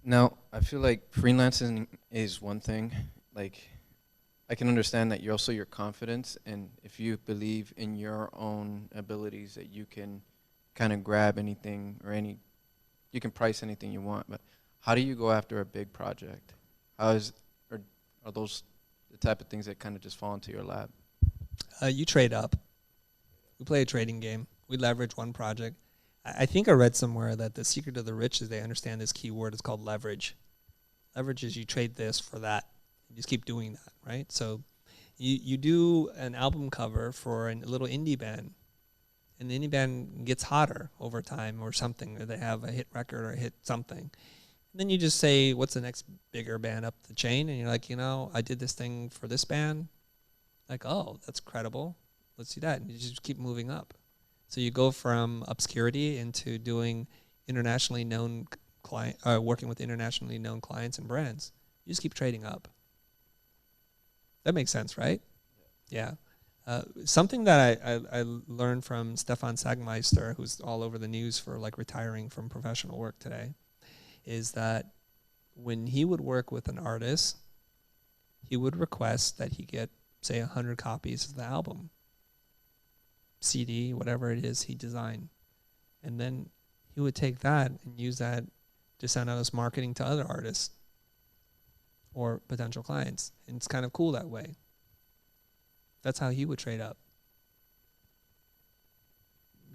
Now, I feel like freelancing is one thing. Like, I can understand that you're also your confidence, and if you believe in your own abilities that you can kind of grab anything you can price anything you want. But how do you go after a big project? Are those the type of things that kind of just fall into your lap? You trade up. We play a trading game. We leverage one project. I think I read somewhere that the secret of the rich is they understand this key word. It's called leverage. Leverage is you trade this for that. You just keep doing that, right? So you do an album cover for a little indie band, and the indie band gets hotter over time or something, or they have a hit record or a hit something. And then you just say, what's the next bigger band up the chain? And you're like, I did this thing for this band. Like, oh, that's credible. Let's see that. And you just keep moving up. So you go from obscurity into doing internationally known working with internationally known clients and brands. You just keep trading up. That makes sense, right? Yeah. Something that I learned from Stefan Sagmeister, who's all over the news for like retiring from professional work today, is that when he would work with an artist, he would request that he get, say, 100 copies of the album. CD, whatever it is he designed. And then he would take that and use that to send out as marketing to other artists or potential clients. And it's kind of cool that way. That's how he would trade up.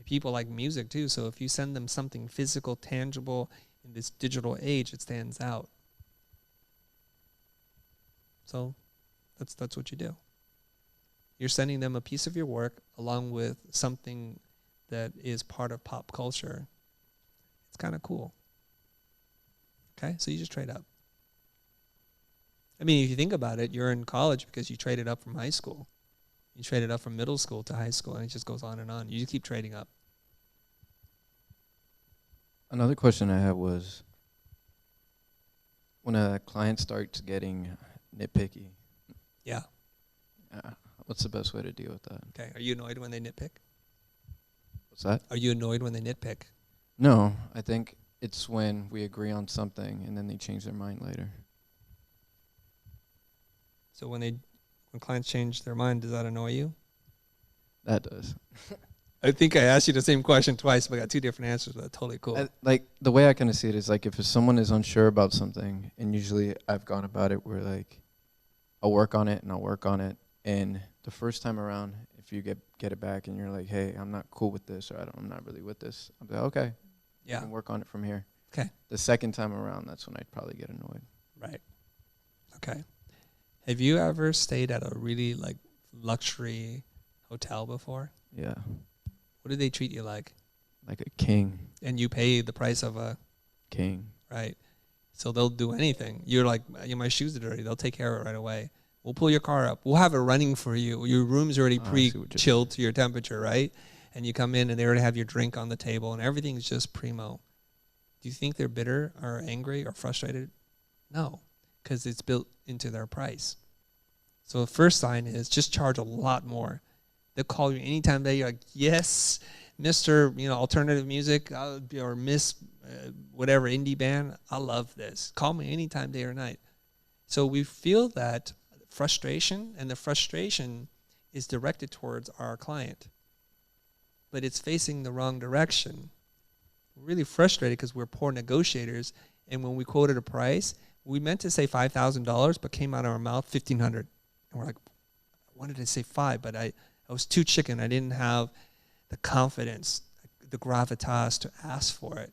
People like music too, so if you send them something physical, tangible in this digital age, it stands out. So that's what you do. You're sending them a piece of your work along with something that is part of pop culture. It's kind of cool. Okay, so you just trade up. I mean, if you think about it, you're in college because you traded up from high school. You traded up from middle school to high school, and it just goes on and on. You just keep trading up. Another question I had was, when a client starts getting nitpicky, Yeah. what's the best way to deal with that? Okay. Are you annoyed when they nitpick? What's that? Are you annoyed when they nitpick? No, I think it's when we agree on something and then they change their mind later. So when clients change their mind, does that annoy you? That does. I think I asked you the same question twice, but I got two different answers. But that's totally cool. Like, the way I kind of see it is like if someone is unsure about something, and usually I've gone about it where like I'll work on it and I'll work on it, and the first time around, if you get it back and you're like, hey, I'm not cool with this, or I'm not really with this, I'll be like, okay, Yeah. I can work on it from here. Okay. The second time around, that's when I'd probably get annoyed. Right. Okay. Have you ever stayed at a really like luxury hotel before? Yeah. What do they treat you like? Like a king. And you pay the price of a King. right. So they'll do anything. You're like, my shoes are dirty. They'll take care of it right away. We'll pull your car up. We'll have it running for you. Your room's already Oh, I see what you're pre-chilled to your temperature, right? And you come in and they already have your drink on the table and everything's just primo. Do you think they're bitter or angry or frustrated? No, because it's built into their price. So the first sign is just charge a lot more. They'll call you anytime of day. You're like, yes, Mr. Alternative music or Miss whatever indie band. I love this. Call me anytime, day or night. So we feel that frustration, and the frustration is directed towards our client, but it's facing the wrong direction. We're really frustrated because we're poor negotiators, and when we quoted a price, we meant to say $5,000, but came out of our mouth $1,500, and we're like, I wanted to say $5,000, but I was too chicken. I didn't have the confidence, the gravitas to ask for it.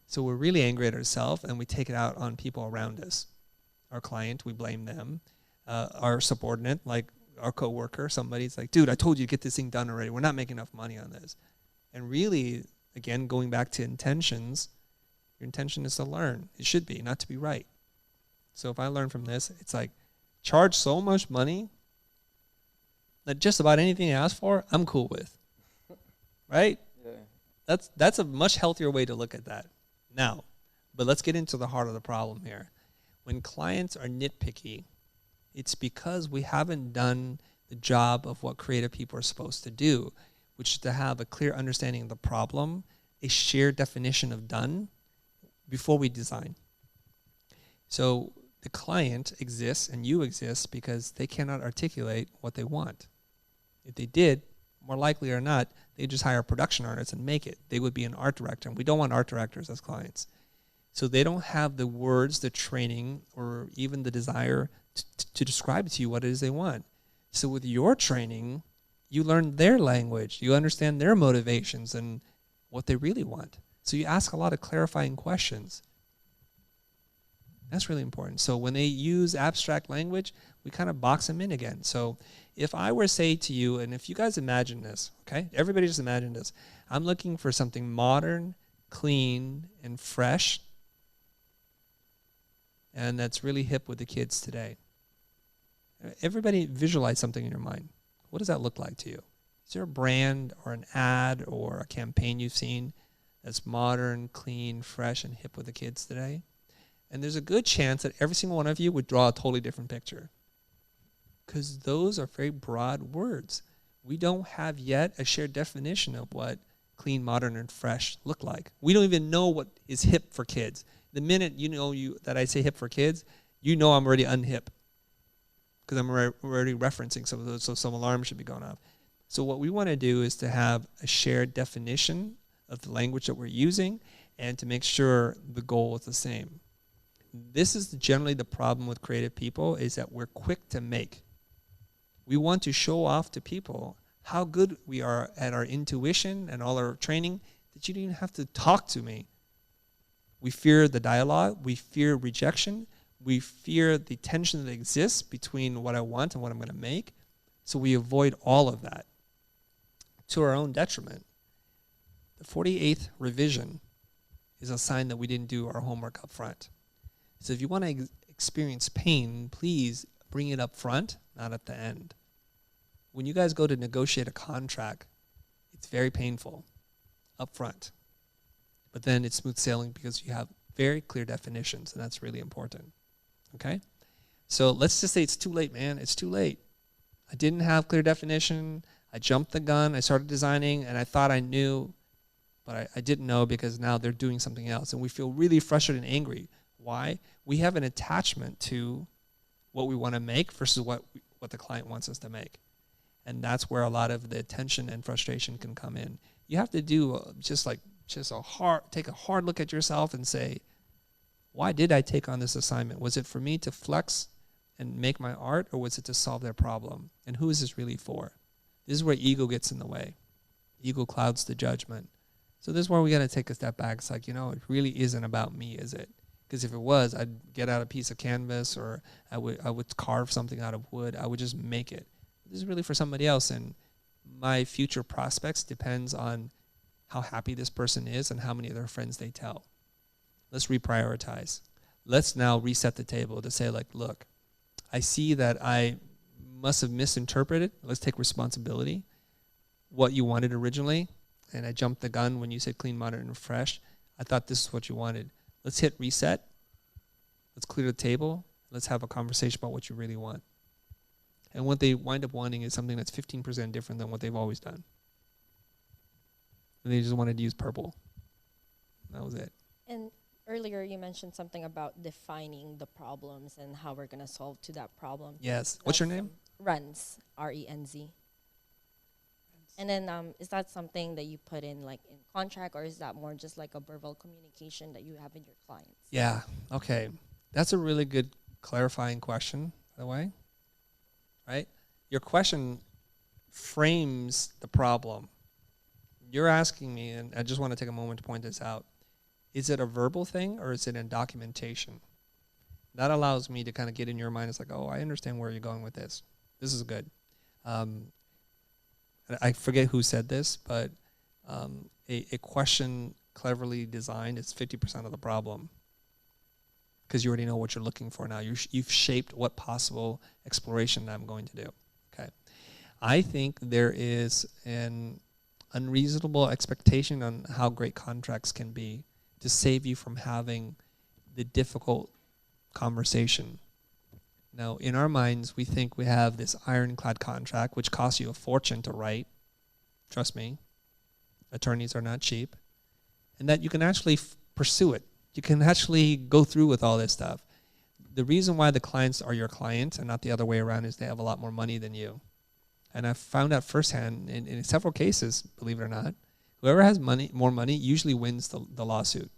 So we're really angry at ourselves, and we take it out on people around us. Our client, we blame them. Our subordinate, like our coworker, somebody's like, dude, I told you to get this thing done already. We're not making enough money on this. And really, again, going back to intentions, your intention is to learn. It should be, not to be right. So if I learn from this, it's like, charge so much money that just about anything you ask for, I'm cool with. Right? Yeah. That's a much healthier way to look at that. Now, but let's get into the heart of the problem here. When clients are nitpicky, it's because we haven't done the job of what creative people are supposed to do, which is to have a clear understanding of the problem, a shared definition of done before we design. So the client exists and you exist because they cannot articulate what they want. If they did, more likely or not, they'd just hire production artists and make it. They would be an art director, and we don't want art directors as clients. So they don't have the words, the training, or even the desire to describe to you what it is they want. So with your training, you learn their language. You understand their motivations and what they really want. So you ask a lot of clarifying questions. That's really important. So when they use abstract language, we kind of box them in again. So if I were to say to you, and if you guys imagine this, okay? Everybody just imagine this. I'm looking for something modern, clean, and fresh, and that's really hip with the kids today. Everybody visualize something in your mind. What does that look like to you? Is there a brand or an ad or a campaign you've seen that's modern, clean, fresh, and hip with the kids today? And there's a good chance that every single one of you would draw a totally different picture, because those are very broad words. We don't have yet a shared definition of what clean, modern, and fresh look like. We don't even know what is hip for kids. The minute that I say hip for kids, I'm already unhip, because I'm already referencing some of those, so some alarm should be going off. So what we want to do is to have a shared definition of the language that we're using, and to make sure the goal is the same. This is generally the problem with creative people, is that we're quick to make. We want to show off to people how good we are at our intuition and all our training that you don't even have to talk to me. We fear the dialogue. We fear rejection. We fear the tension that exists between what I want and what I'm going to make. So we avoid all of that to our own detriment. The 48th revision is a sign that we didn't do our homework up front. So if you want to experience pain, please bring it up front, not at the end. When you guys go to negotiate a contract, it's very painful up front. But then it's smooth sailing because you have very clear definitions, and that's really important. Okay? So let's just say it's too late, man. It's too late. I didn't have clear definition. I jumped the gun. I started designing, and I thought I knew, but I didn't know, because now they're doing something else. And we feel really frustrated and angry. Why? We have an attachment to what we want to make versus what the client wants us to make. And that's where a lot of the tension and frustration can come in. You have to do take a hard look at yourself and say, why did I take on this assignment? Was it for me to flex and make my art, or was it to solve their problem? And who is this really for? This is where ego gets in the way. Ego clouds the judgment. So this is where we got to take a step back. It's like, it really isn't about me, is it? Because if it was, I'd get out a piece of canvas, or I would carve something out of wood. I would just make it. This is really for somebody else, and my future prospects depends on how happy this person is and how many of their friends they tell. Let's reprioritize. Let's now reset the table to say, like, look, I see that I must have misinterpreted. Let's take responsibility. What you wanted originally, and I jumped the gun when you said clean, modern, and fresh. I thought this is what you wanted. Let's hit reset. Let's clear the table. Let's have a conversation about what you really want. And what they wind up wanting is something that's 15% different than what they've always done. And they just wanted to use purple. That was it. And earlier you mentioned something about defining the problems and how we're going to solve to that problem. Yes. What's your name? Renz, R-E-N-Z. And then is that something that you put in like in contract, or is that more just like a verbal communication that you have with your clients? Yeah. Okay. That's a really good clarifying question, by the way. Right? Your question frames the problem. You're asking me, and I just want to take a moment to point this out. Is it a verbal thing or is it in documentation? That allows me to kind of get in your mind. It's like, oh, I understand where you're going with this. This is good. I forget who said this, but a question cleverly designed is 50% of the problem, because you already know what you're looking for now. You've shaped what possible exploration I'm going to do. Okay, I think there is an unreasonable expectation on how great contracts can be to save you from having the difficult conversation. Now, in our minds, we think we have this ironclad contract, which costs you a fortune to write. Trust me, attorneys are not cheap. And that you can actually pursue it. You can actually go through with all this stuff. The reason why the clients are your client and not the other way around is they have a lot more money than you. And I've found out firsthand in several cases, believe it or not, whoever has more money usually wins the lawsuit,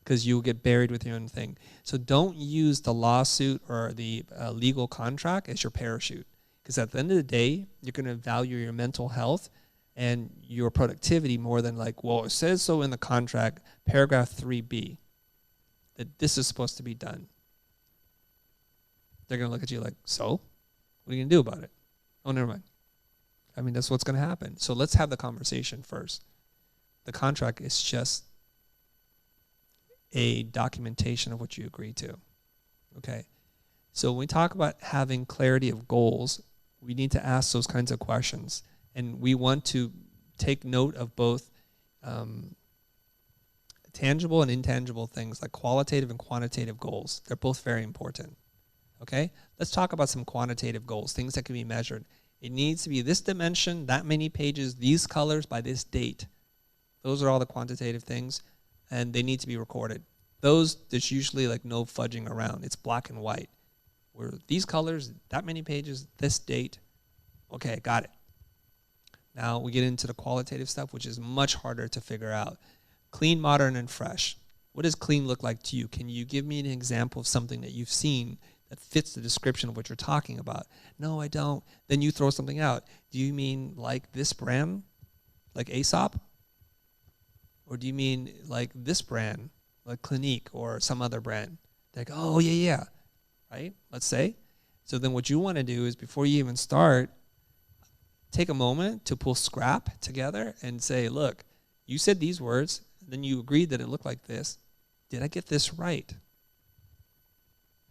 because you get buried with your own thing. So don't use the lawsuit or the legal contract as your parachute, because at the end of the day, you're going to value your mental health and your productivity more than like, well, it says so in the contract, paragraph 3B, that this is supposed to be done. They're going to look at you like, so? What are you going to do about it? Oh, never mind. I mean, that's what's going to happen. So let's have the conversation first. The contract is just a documentation of what you agree to. Okay? So when we talk about having clarity of goals, we need to ask those kinds of questions. And we want to take note of both tangible and intangible things, like qualitative and quantitative goals. They're both very important. Okay? Let's talk about some quantitative goals, things that can be measured. It needs to be this dimension, that many pages, these colors by this date. Those are all the quantitative things, and they need to be recorded. Those, there's usually like no fudging around. It's black and white. Where these colors, that many pages, this date. Okay, got it. Now we get into the qualitative stuff, which is much harder to figure out. Clean, modern, and fresh. What does clean look like to you? Can you give me an example of something that you've seen that fits the description of what you're talking about? No, I don't. Then you throw something out. Do you mean like this brand, like Aesop? Or do you mean like this brand, like Clinique or some other brand? They're like, oh, yeah, right? Let's say. So then what you want to do is, before you even start, take a moment to pull scrap together and say, look, you said these words, then you agreed that it looked like this. Did I get this right?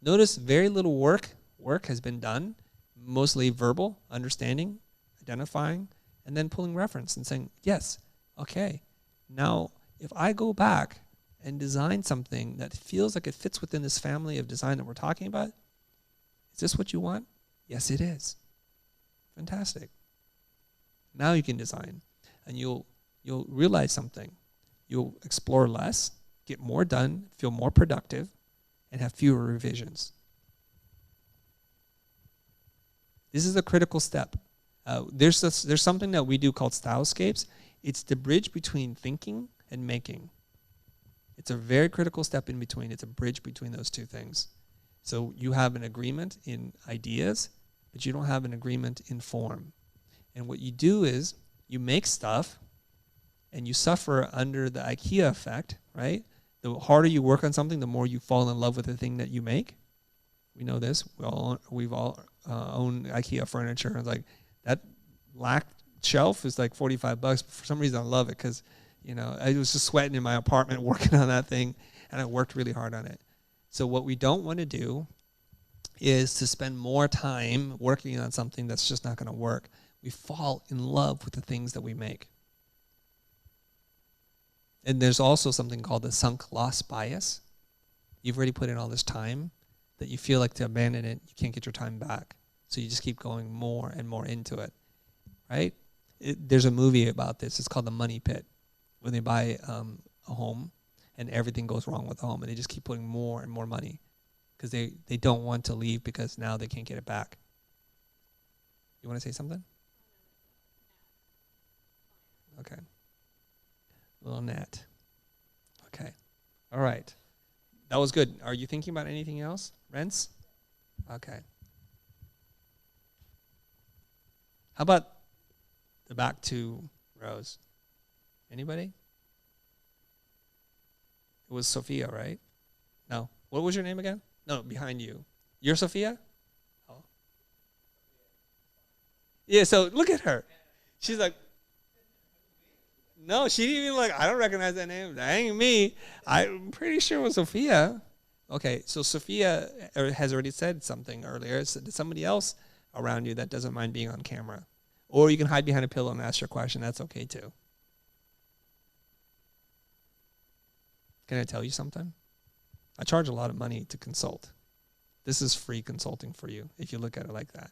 Notice very little work has been done, mostly verbal, understanding, identifying, and then pulling reference and saying, yes, okay. Now, if I go back and design something that feels like it fits within this family of design that we're talking about, is this what you want? Yes, it is. Fantastic. Now you can design, and you'll realize something. You'll explore less, get more done, feel more productive, and have fewer revisions. This is a critical step. There's something that we do called stylescapes. It's the bridge between thinking and making. It's a very critical step in between. It's a bridge between those two things. So you have an agreement in ideas, but you don't have an agreement in form. And what you do is you make stuff, and you suffer under the IKEA effect, right? The harder you work on something, the more you fall in love with the thing that you make. We know this. We've all owned IKEA furniture. And it's like, that black shelf is like $45, but for some reason I love it, because I was just sweating in my apartment working on that thing, and I worked really hard on it. So what we don't want to do is to spend more time working on something that's just not going to work. We fall in love with the things that we make. And there's also something called the sunk loss bias. You've already put in all this time that you feel like to abandon it, you can't get your time back. So you just keep going more and more into it, right? There's a movie about this. It's called The Money Pit, when they buy a home and everything goes wrong with the home, and they just keep putting more and more money because they don't want to leave because now they can't get it back. You want to say something? Okay. Little Nat. Okay. All right. That was good. Are you thinking about anything else? Rents? Okay. How about the back two rows? Anybody? It was Sophia, right? No. What was your name again? No, behind you. You're Sophia? Oh. Yeah, so look at her. She's like, no, she didn't even like, I don't recognize that name. That ain't me. I'm pretty sure it was Sophia. Okay, so Sophia has already said something earlier. So there's somebody else around you that doesn't mind being on camera. Or you can hide behind a pillow and ask your question. That's okay too. Can I tell you something? I charge a lot of money to consult. This is free consulting for you if you look at it like that.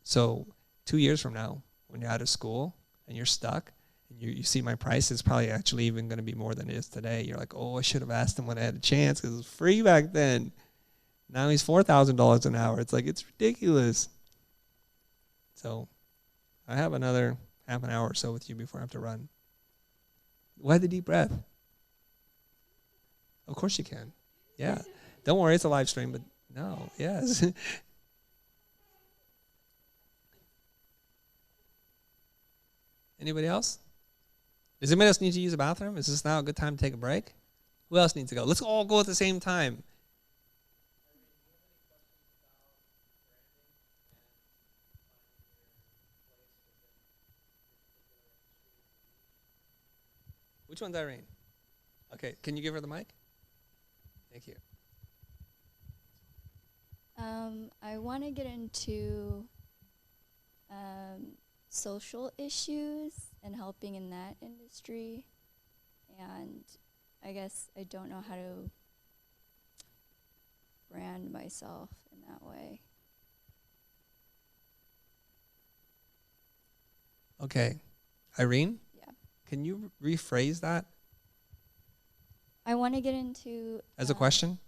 So 2 years from now, when you're out of school and you're stuck, and you see my price is probably actually even going to be more than it is today. You're like, oh, I should have asked him when I had a chance because it was free back then. Now he's $4,000 an hour. It's like, it's ridiculous. So I have another half an hour or so with you before I have to run. Why the deep breath? Of course you can. Yeah. Don't worry, it's a live stream, but no, yes. Anybody else? Does anybody else need to use a bathroom? Is this now a good time to take a break? Who else needs to go? Let's all go at the same time. Which one's Irene? Okay, can you give her the mic? Thank you. I want to get into social issues and helping in that industry. And I guess I don't know how to brand myself in that way. Okay. Irene? Yeah. Can you rephrase that I want to get into... as a question?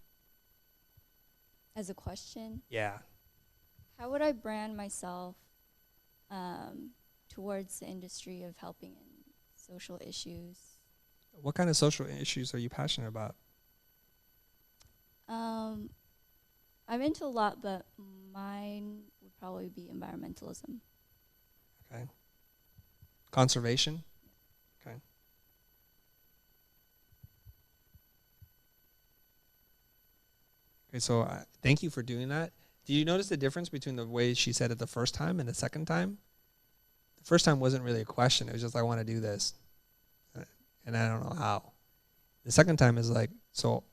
As a question? Yeah. How would I brand myself towards the industry of helping in social issues? What kind of social issues are you passionate about? I'm into a lot, but mine would probably be environmentalism. Okay. Conservation? Okay. Okay, so thank you for doing that. Did you notice the difference between the way she said it the first time and the second time? The first time wasn't really a question. It was just, I want to do this. And I don't know how. The second time is like, so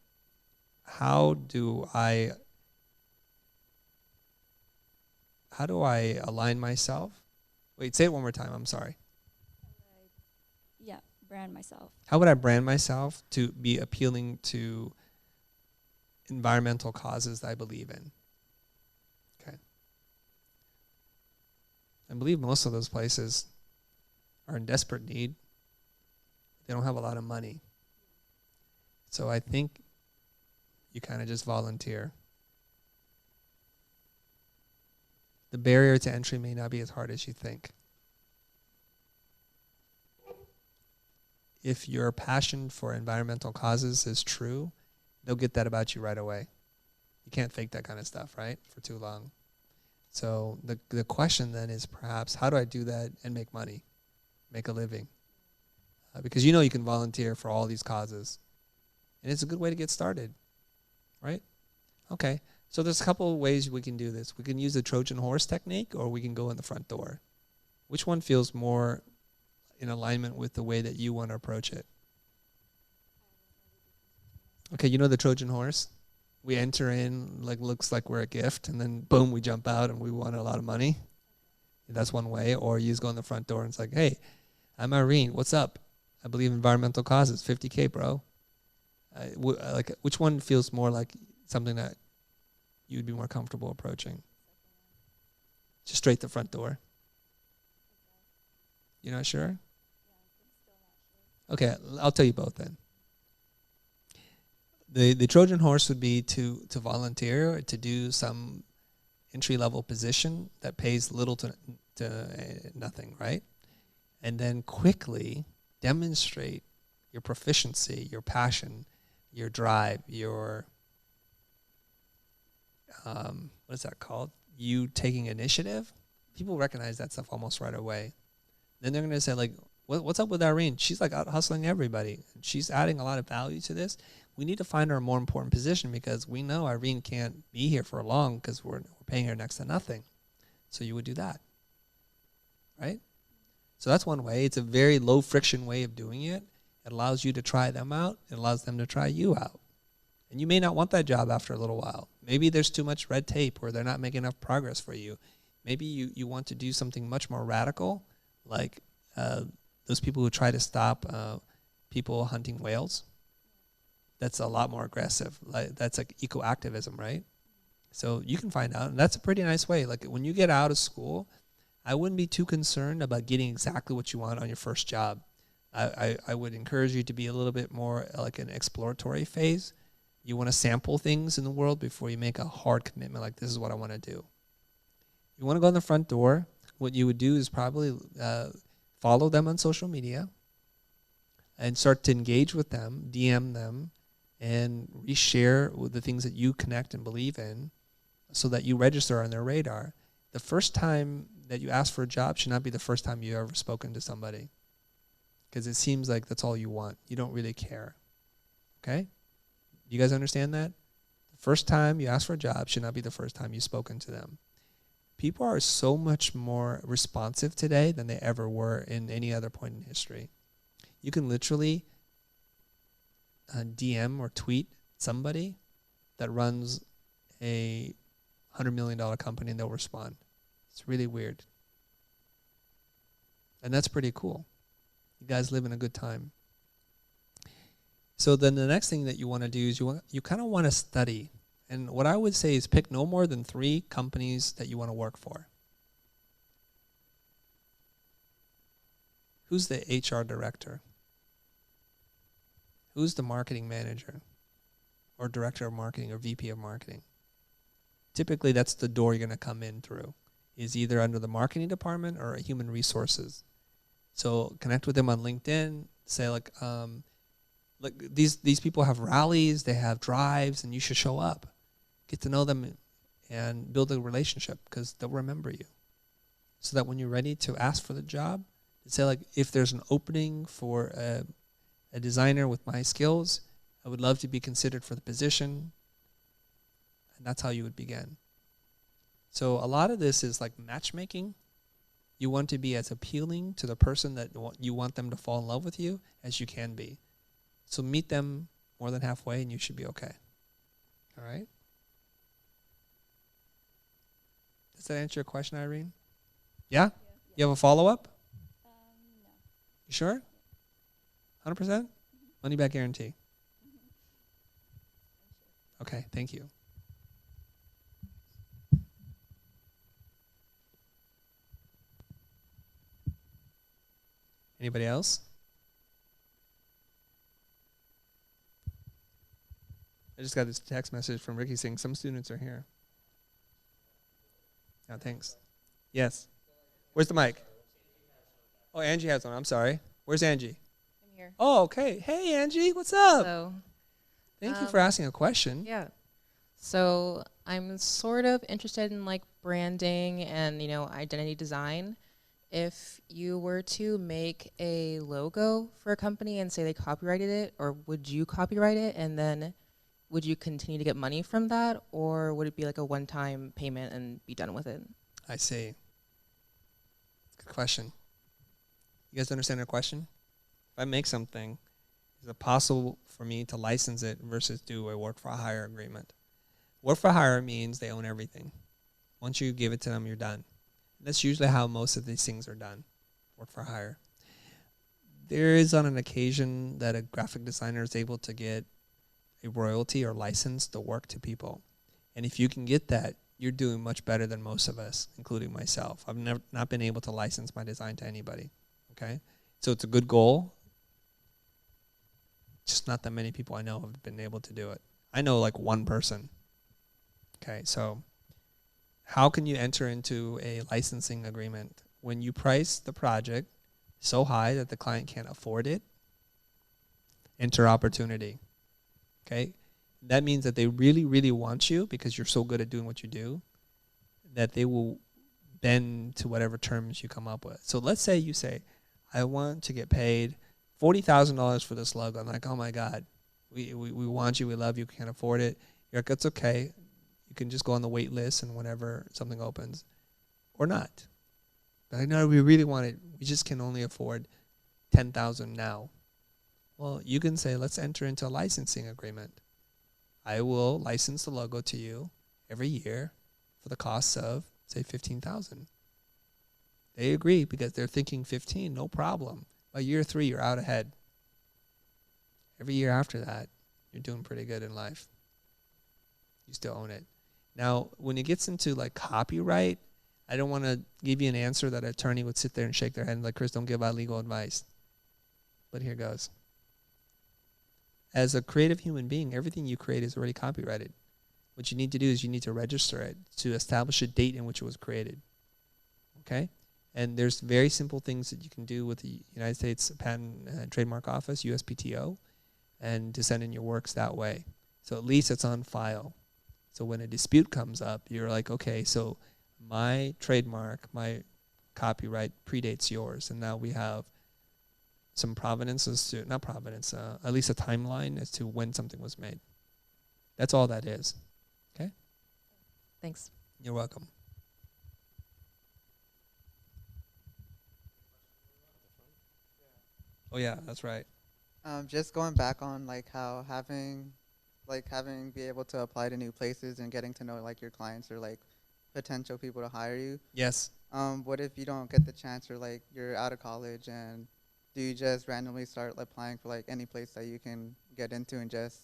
how do I align myself? Wait, say it one more time. I'm sorry. Yeah, brand myself. How would I brand myself to be appealing to environmental causes that I believe in? Okay. I believe most of those places are in desperate need. They don't have a lot of money. So I think you kind of just volunteer. The barrier to entry may not be as hard as you think. If your passion for environmental causes is true, they'll get that about you right away. You can't fake that kind of stuff, right, for too long. So the question then is perhaps, how do I do that and make money, make a living? Because you know you can volunteer for all these causes. And it's a good way to get started, right? Okay, so there's a couple of ways we can do this. We can use the Trojan horse technique, or we can go in the front door. Which one feels more in alignment with the way that you want to approach it? Okay, you know the Trojan horse? We enter in, like, looks like we're a gift, and then boom, we jump out and we won a lot of money. That's one way. Or you just go in the front door and it's like, hey, I'm Irene, what's up? I believe in environmental causes, 50K, bro. Like, which one feels more like something that you'd be more comfortable approaching? Just straight the front door. You're not sure? Okay, I'll tell you both then. The Trojan horse would be to volunteer or to do some entry-level position that pays little to nothing, right? And then quickly demonstrate your proficiency, your passion, your drive, your, what is that called? You taking initiative. People recognize that stuff almost right away. Then they're going to say, like, what's up with Irene? She's like out hustling everybody. She's adding a lot of value to this. We need to find her a more important position because we know Irene can't be here for long because we're paying her next to nothing. So you would do that, right? So that's one way. It's a very low friction way of doing it. It allows you to try them out. It allows them to try you out. And you may not want that job after a little while. Maybe there's too much red tape or they're not making enough progress for you. Maybe you want to do something much more radical, like those people who try to stop people hunting whales. That's a lot more aggressive. That's like eco-activism, right? So you can find out, and that's a pretty nice way. Like when you get out of school, I wouldn't be too concerned about getting exactly what you want on your first job. I would encourage you to be a little bit more like an exploratory phase. You want to sample things in the world before you make a hard commitment like this is what I want to do. You want to go in the front door. What you would do is probably follow them on social media and start to engage with them, DM them, and reshare with the things that you connect and believe in so that you register on their radar. The first time that you ask for a job should not be the first time you've ever spoken to somebody because it seems like that's all you want. You don't really care. Okay? You guys understand that? The first time you ask for a job should not be the first time you've spoken to them. People are so much more responsive today than they ever were in any other point in history. You can literally DM or tweet somebody that runs a $100 million company and they'll respond. It's really weird. And that's pretty cool. You guys live in a good time. So then the next thing that you want to do is you kind of want to study. And what I would say is pick no more than 3 companies that you want to work for. Who's the HR director? Who's the marketing manager or director of marketing or VP of marketing? Typically, that's the door you're going to come in through, is either under the marketing department or human resources. So connect with them on LinkedIn. Say, like these people have rallies, they have drives, and you should show up. Get to know them and build a relationship because they'll remember you. So that when you're ready to ask for the job, say, like, if there's an opening for a designer with my skills, I would love to be considered for the position. And that's how you would begin. So a lot of this is like matchmaking. You want to be as appealing to the person that you want them to fall in love with you as you can be. So meet them more than halfway and you should be okay. All right? Does that answer your question, Irene? Yeah? You have a follow-up? No. You sure? 100%? Money back guarantee. Okay, thank you. Anybody else? I just got this text message from Ricky saying some students are here. Oh, thanks. Yes. Where's the mic? Oh, Angie has one. I'm sorry. Where's Angie? I'm here. Oh, okay. Hey, Angie. What's up? So, Thank you for asking a question. yeah. So I'm sort of interested in like branding and, identity design. If you were to make a logo for a company and say they copyrighted it, or would you copyright it and then would you continue to get money from that, or would it be like a one-time payment and be done with it? I see. Good question. You guys understand the question? If I make something, is it possible for me to license it versus do a work for hire agreement? Work for hire means they own everything. Once you give it to them, you're done. That's usually how most of these things are done, work for hire. There is on an occasion that a graphic designer is able to get a royalty or license to work to people. And if you can get that, you're doing much better than most of us, including myself. I've never not been able to license my design to anybody. Okay, so it's a good goal. Just not that many people I know have been able to do it. I know like one person. Okay, so how can you enter into a licensing agreement when you price the project so high that the client can't afford it? Enter opportunity. Okay, that means that they really, really want you because you're so good at doing what you do that they will bend to whatever terms you come up with. So let's say you say, I want to get paid $40,000 for this logo. I'm like, oh my God, we want you, we love you, can't afford it. You're like, it's okay. You can just go on the wait list and whenever something opens, or not. But I know we really want it. We just can only afford $10,000 now. Well, you can say, let's enter into a licensing agreement. I will license the logo to you every year for the cost of, say, $15,000. They agree because they're thinking 15, no problem. By year 3, you're out ahead. Every year after that, you're doing pretty good in life. You still own it. Now, when it gets into like copyright, I don't want to give you an answer that an attorney would sit there and shake their head and like, Chris, don't give out legal advice. But here goes. As a creative human being, everything you create is already copyrighted. What you need to do is you need to register it to establish a date in which it was created. Okay? And there's very simple things that you can do with the United States Patent and Trademark Office, USPTO, and to send in your works that way. So at least it's on file. So when a dispute comes up, you're like, okay, so my trademark, my copyright predates yours, and now we have some provenance as to, not provenance, at least a timeline as to when something was made. That's all that is. Okay? Thanks. You're welcome. Oh yeah, that's right. Just going back on like how having be able to apply to new places and getting to know like your clients or like potential people to hire you. Yes. What if you don't get the chance or like you're out of college, and do you just randomly start applying for like any place that you can get into and just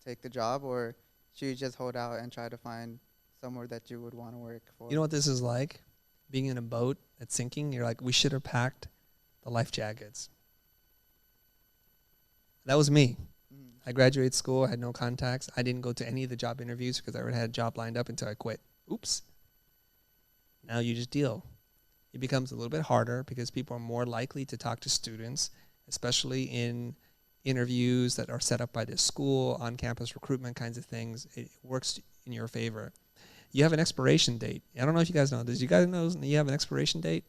take the job, or should you just hold out and try to find somewhere that you would want to work for? You know what this is like? Being in a boat that's sinking, you're like, we should have packed the life jackets. That was me. I graduated school, I had no contacts. I didn't go to any of the job interviews because I already had a job lined up until I quit. Oops. Now you just deal. It becomes a little bit harder because people are more likely to talk to students, especially in interviews that are set up by the school, on-campus recruitment kinds of things. It works in your favor. You have an expiration date. I don't know if you guys know this. You guys know you have an expiration date?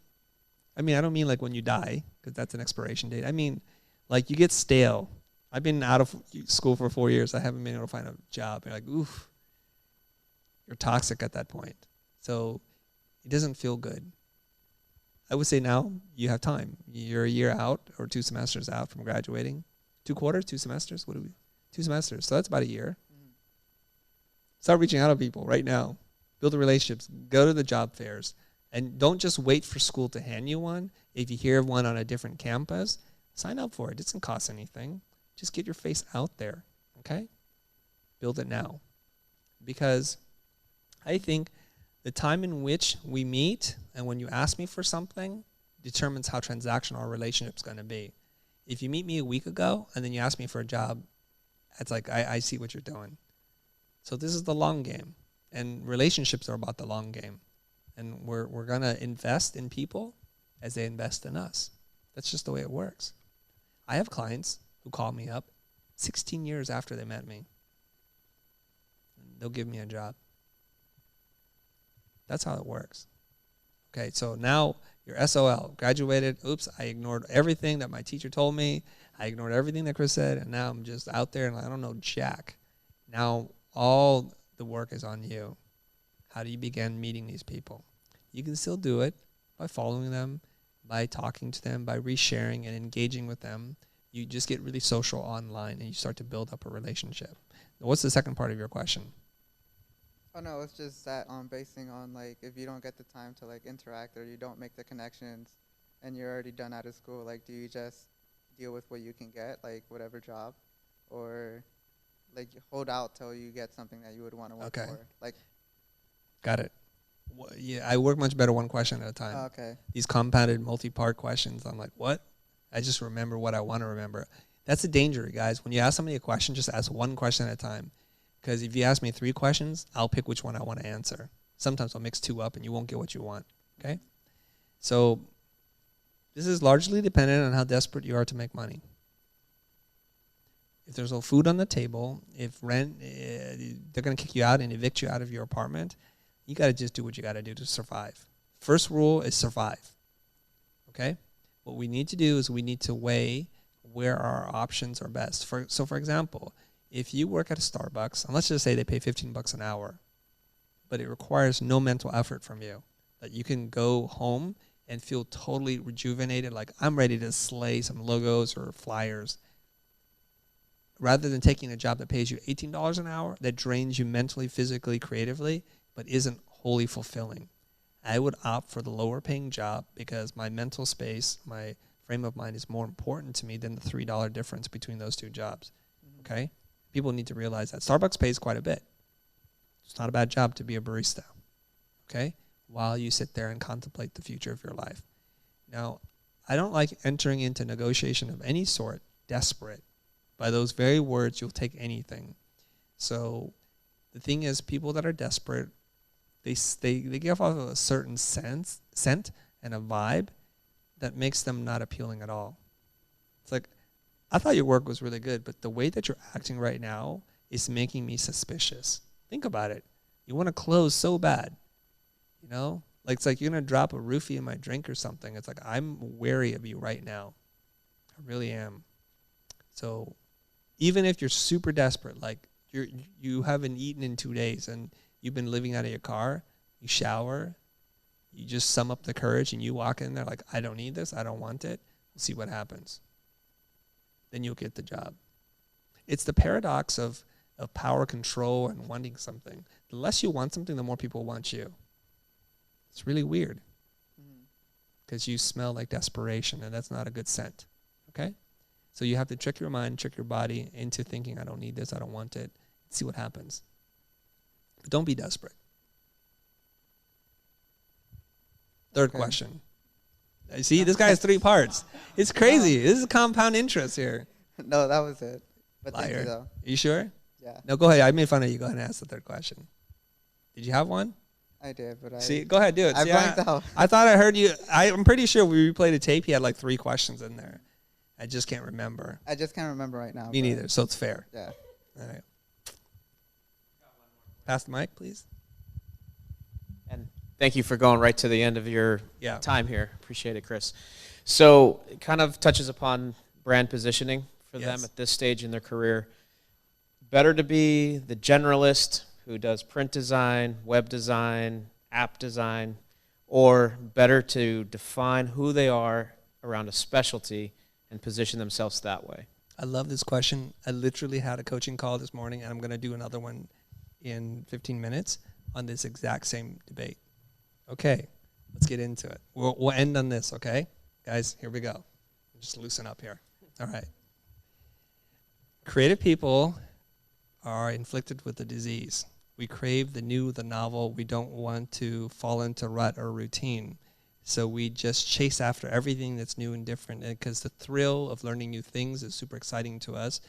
I mean, I don't mean like when you die, because that's an expiration date. I mean, like you get stale. I've been out of school for 4 years. I haven't been able to find a job. You're like, oof. You're toxic at that point. So it doesn't feel good. I would say now you have time. You're a year out or 2 semesters out from graduating. 2 quarters, 2 semesters? What do we? 2 semesters. So that's about a year. Start reaching out to people right now. Build the relationships. Go to the job fairs. And don't just wait for school to hand you one. If you hear of one on a different campus, sign up for it. It doesn't cost anything. Just get your face out there, okay? Build it now. Because I think the time in which we meet and when you ask me for something determines how transactional our relationship's going to be. If you meet me a week ago and then you ask me for a job, it's like, I see what you're doing. So this is the long game. And relationships are about the long game. And we're going to invest in people as they invest in us. That's just the way it works. I have clients who call me up 16 years after they met me. They'll give me a job. That's how it works. Okay, so now you're SOL, graduated. Oops, I ignored everything that my teacher told me. I ignored everything that Chris said, and now I'm just out there and I don't know jack. Now all the work is on you. How do you begin meeting these people? You can still do it by following them, by talking to them, by resharing and engaging with them. You just get really social online and you start to build up a relationship. What's the second part of your question? Oh no, it's just that basing on like if you don't get the time to like interact or you don't make the connections and you're already done out of school, like do you just deal with what you can get, like whatever job, or like you hold out till you get something that you would want to work for? Like, Got it. Yeah, I work much better one question at a time. Okay. These compounded multi-part questions, I'm like, what? I just remember what I want to remember. That's the danger, guys. When you ask somebody a question, just ask one question at a time. Because if you ask me 3 questions, I'll pick which one I want to answer. Sometimes I'll mix 2 up and you won't get what you want. Okay? So this is largely dependent on how desperate you are to make money. If there's no food on the table, if rent, they're going to kick you out and evict you out of your apartment, you got to just do what you got to do to survive. First rule is survive. Okay? What we need to do is we need to weigh where our options are best. So for example, if you work at a Starbucks, and let's just say they pay $15 an hour, but it requires no mental effort from you, that you can go home and feel totally rejuvenated, like I'm ready to slay some logos or flyers, rather than taking a job that pays you $18 an hour, that drains you mentally, physically, creatively, but isn't wholly fulfilling. I would opt for the lower paying job because my mental space, my frame of mind is more important to me than the $3 difference between those 2 jobs. Okay? People need to realize that. Starbucks pays quite a bit. It's not a bad job to be a barista. Okay? While you sit there and contemplate the future of your life. Now, I don't like entering into negotiation of any sort, desperate. By those very words, you'll take anything. So the thing is, people that are desperate, they give off a certain scent and a vibe that makes them not appealing at all. It's like, I thought your work was really good, but the way that you're acting right now is making me suspicious. Think about it. You want to close so bad, you know? Like, it's like you're going to drop a roofie in my drink or something. It's like, I'm wary of you right now. I really am. So even if you're super desperate, like you haven't eaten in 2 days and you've been living out of your car, you shower, you just sum up the courage and you walk in there like, I don't need this, I don't want it. We'll see what happens. Then you'll get the job. It's the paradox of power control and wanting something. The less you want something, the more people want you. It's really weird because you smell like desperation, and that's not a good scent. Okay? So you have to trick your mind, trick your body into thinking, I don't need this, I don't want it. See what happens. But don't be desperate. Third question. See, this guy has 3 parts. It's crazy. This is compound interest here. No, that was it. But Liar. thank you, though. Are you sure? Yeah. No, go ahead. I made fun of you. Go ahead and ask the 3rd question. Did you have one? I did, but See, go ahead, do it. I See, blanked out. I thought I heard you. I'm pretty sure we replayed a tape. He had like 3 questions in there. I just can't remember. I just can't remember right now. Me neither, so it's fair. Yeah. All right. Pass the mic, please. And thank you for going right to the end of your Yeah. time here. Appreciate it, Chris. So it kind of touches upon brand positioning for them Yes. at this stage in their career. Better to be the generalist who does print design, web design, app design, or better to define who they are around a specialty and position themselves that way? I love this question. I literally had a coaching call this morning, and I'm going to do another one in 15 minutes on this exact same debate. Okay, let's get into it. We'll end on this, okay? Guys, here we go. Just loosen up here. All right. Creative people are inflicted with a disease. We crave the new, the novel. We don't want to fall into rut or routine. So we just chase after everything that's new and different, because the thrill of learning new things is super exciting to us.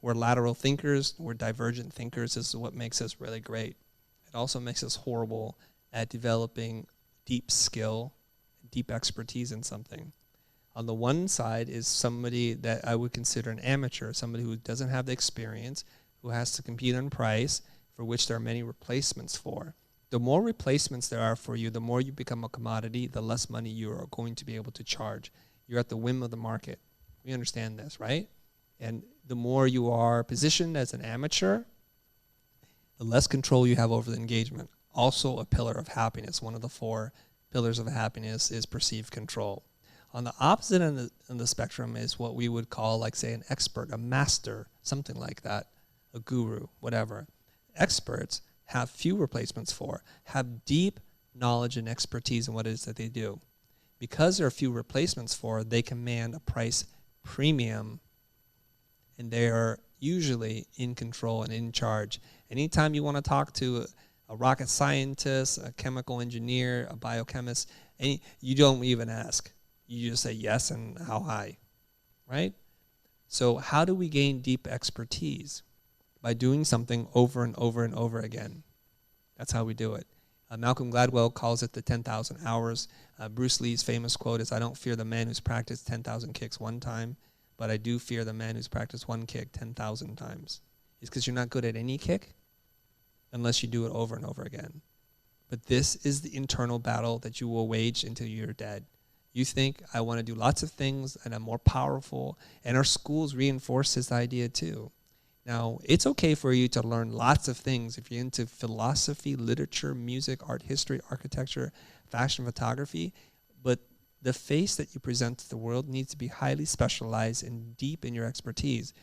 We're lateral thinkers. We're divergent thinkers. This is what makes us really great. It also makes us horrible at developing deep skill, deep expertise in something. On the one side is somebody that I would consider an amateur, somebody who doesn't have the experience, who has to compete on price, for which there are many replacements for. The more replacements there are for you, the more you become a commodity, the less money you are going to be able to charge. You're at the whim of the market. We understand this, right? And the more you are positioned as an amateur, the less control you have over the engagement. Also a pillar of happiness. One of the 4 pillars of happiness is perceived control. On the opposite end of the spectrum is what we would call, like, say, an expert, a master, something like that, a guru, whatever. Experts have few replacements for, have deep knowledge and expertise in what it is that they do. Because there are few replacements for, they command a price premium, and they are usually in control and in charge. Anytime you want to talk to a rocket scientist, a chemical engineer, a biochemist, and you don't even ask. You just say yes and how high, right? So how do we gain deep expertise? By doing something over and over and over again. That's how we do it. Malcolm Gladwell calls it the 10,000 hours. Bruce Lee's famous quote is, "I don't fear the man who's practiced 10,000 kicks one time, but I do fear the man who's practiced one kick 10,000 times." It's because you're not good at any kick unless you do it over and over again. But this is the internal battle that you will wage until you're dead. You think, I want to do lots of things and I'm more powerful, and our schools reinforce this idea too. Now, it's okay for you to learn lots of things if you're into philosophy, literature, music, art history, architecture, fashion, photography, but the face that you present to the world needs to be highly specialized and deep in your expertise.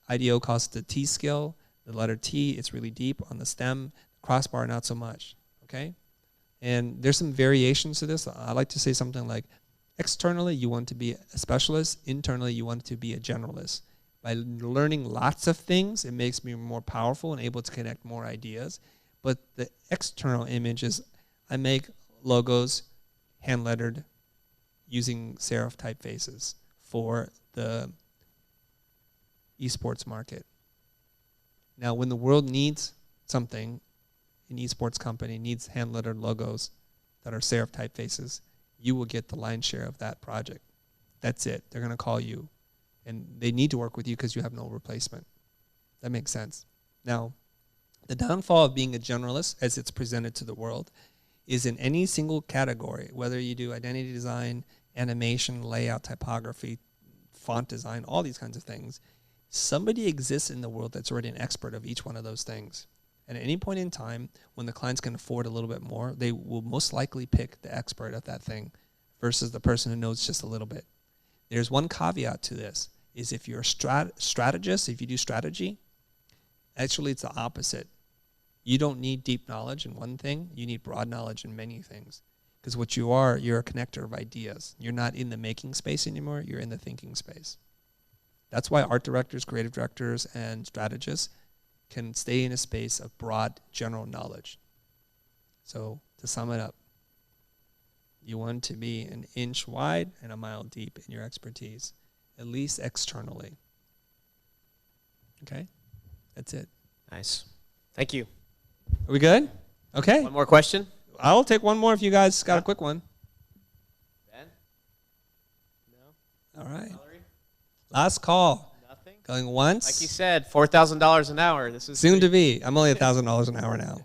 IDEO calls it the T skill. The letter T, it's really deep on the stem. Crossbar, not so much, okay? And there's some variations to this. I like to say something like, externally, you want to be a specialist. Internally, you want to be a generalist. By learning lots of things, it makes me more powerful and able to connect more ideas. But the external image is I make logos hand-lettered using serif typefaces for the esports market. Now, when the world needs something, an esports company needs hand-lettered logos that are serif typefaces, you will get the lion's share of that project. That's it. They're going to call you. And they need to work with you because you have no replacement. That makes sense. Now, the downfall of being a generalist, as it's presented to the world, is in any single category, whether you do identity design, animation, layout, typography, font design, all these kinds of things, somebody exists in the world that's already an expert of each one of those things. And at any point in time, when the clients can afford a little bit more, they will most likely pick the expert of that thing versus the person who knows just a little bit. There's one caveat to this, is if you're a strategist, if you do strategy, actually it's the opposite. You don't need deep knowledge in one thing, you need broad knowledge in many things. Because what you are, you're a connector of ideas. You're not in the making space anymore, you're in the thinking space. That's why art directors, creative directors, and strategists can stay in a space of broad general knowledge. So to sum it up, you want to be an inch wide and a mile deep in your expertise, at least externally. Okay? That's it. Nice. Thank you. Are we good? Okay. One more question? I'll take one more if you guys got a quick one. Ben? No? All right. Valerie? Last call. Nothing? Going once. Like you said, $4,000 an hour. This is soon to be. I'm only $1,000 an hour now.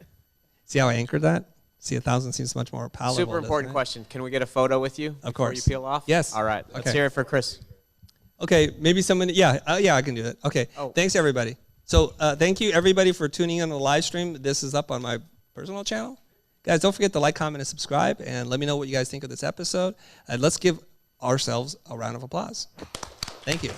See how I anchored that? See, 1,000 seems much more palatable. Super important question. Can we get a photo with you before you peel off? Yes. All right. Let's Okay. hear it for Chris. Okay, maybe somebody, yeah, I can do that. Okay, Thanks everybody. So thank you everybody for tuning in on the live stream. This is up on my personal channel. Guys, don't forget to like, comment, and subscribe, and let me know what you guys think of this episode. And let's give ourselves a round of applause. Thank you.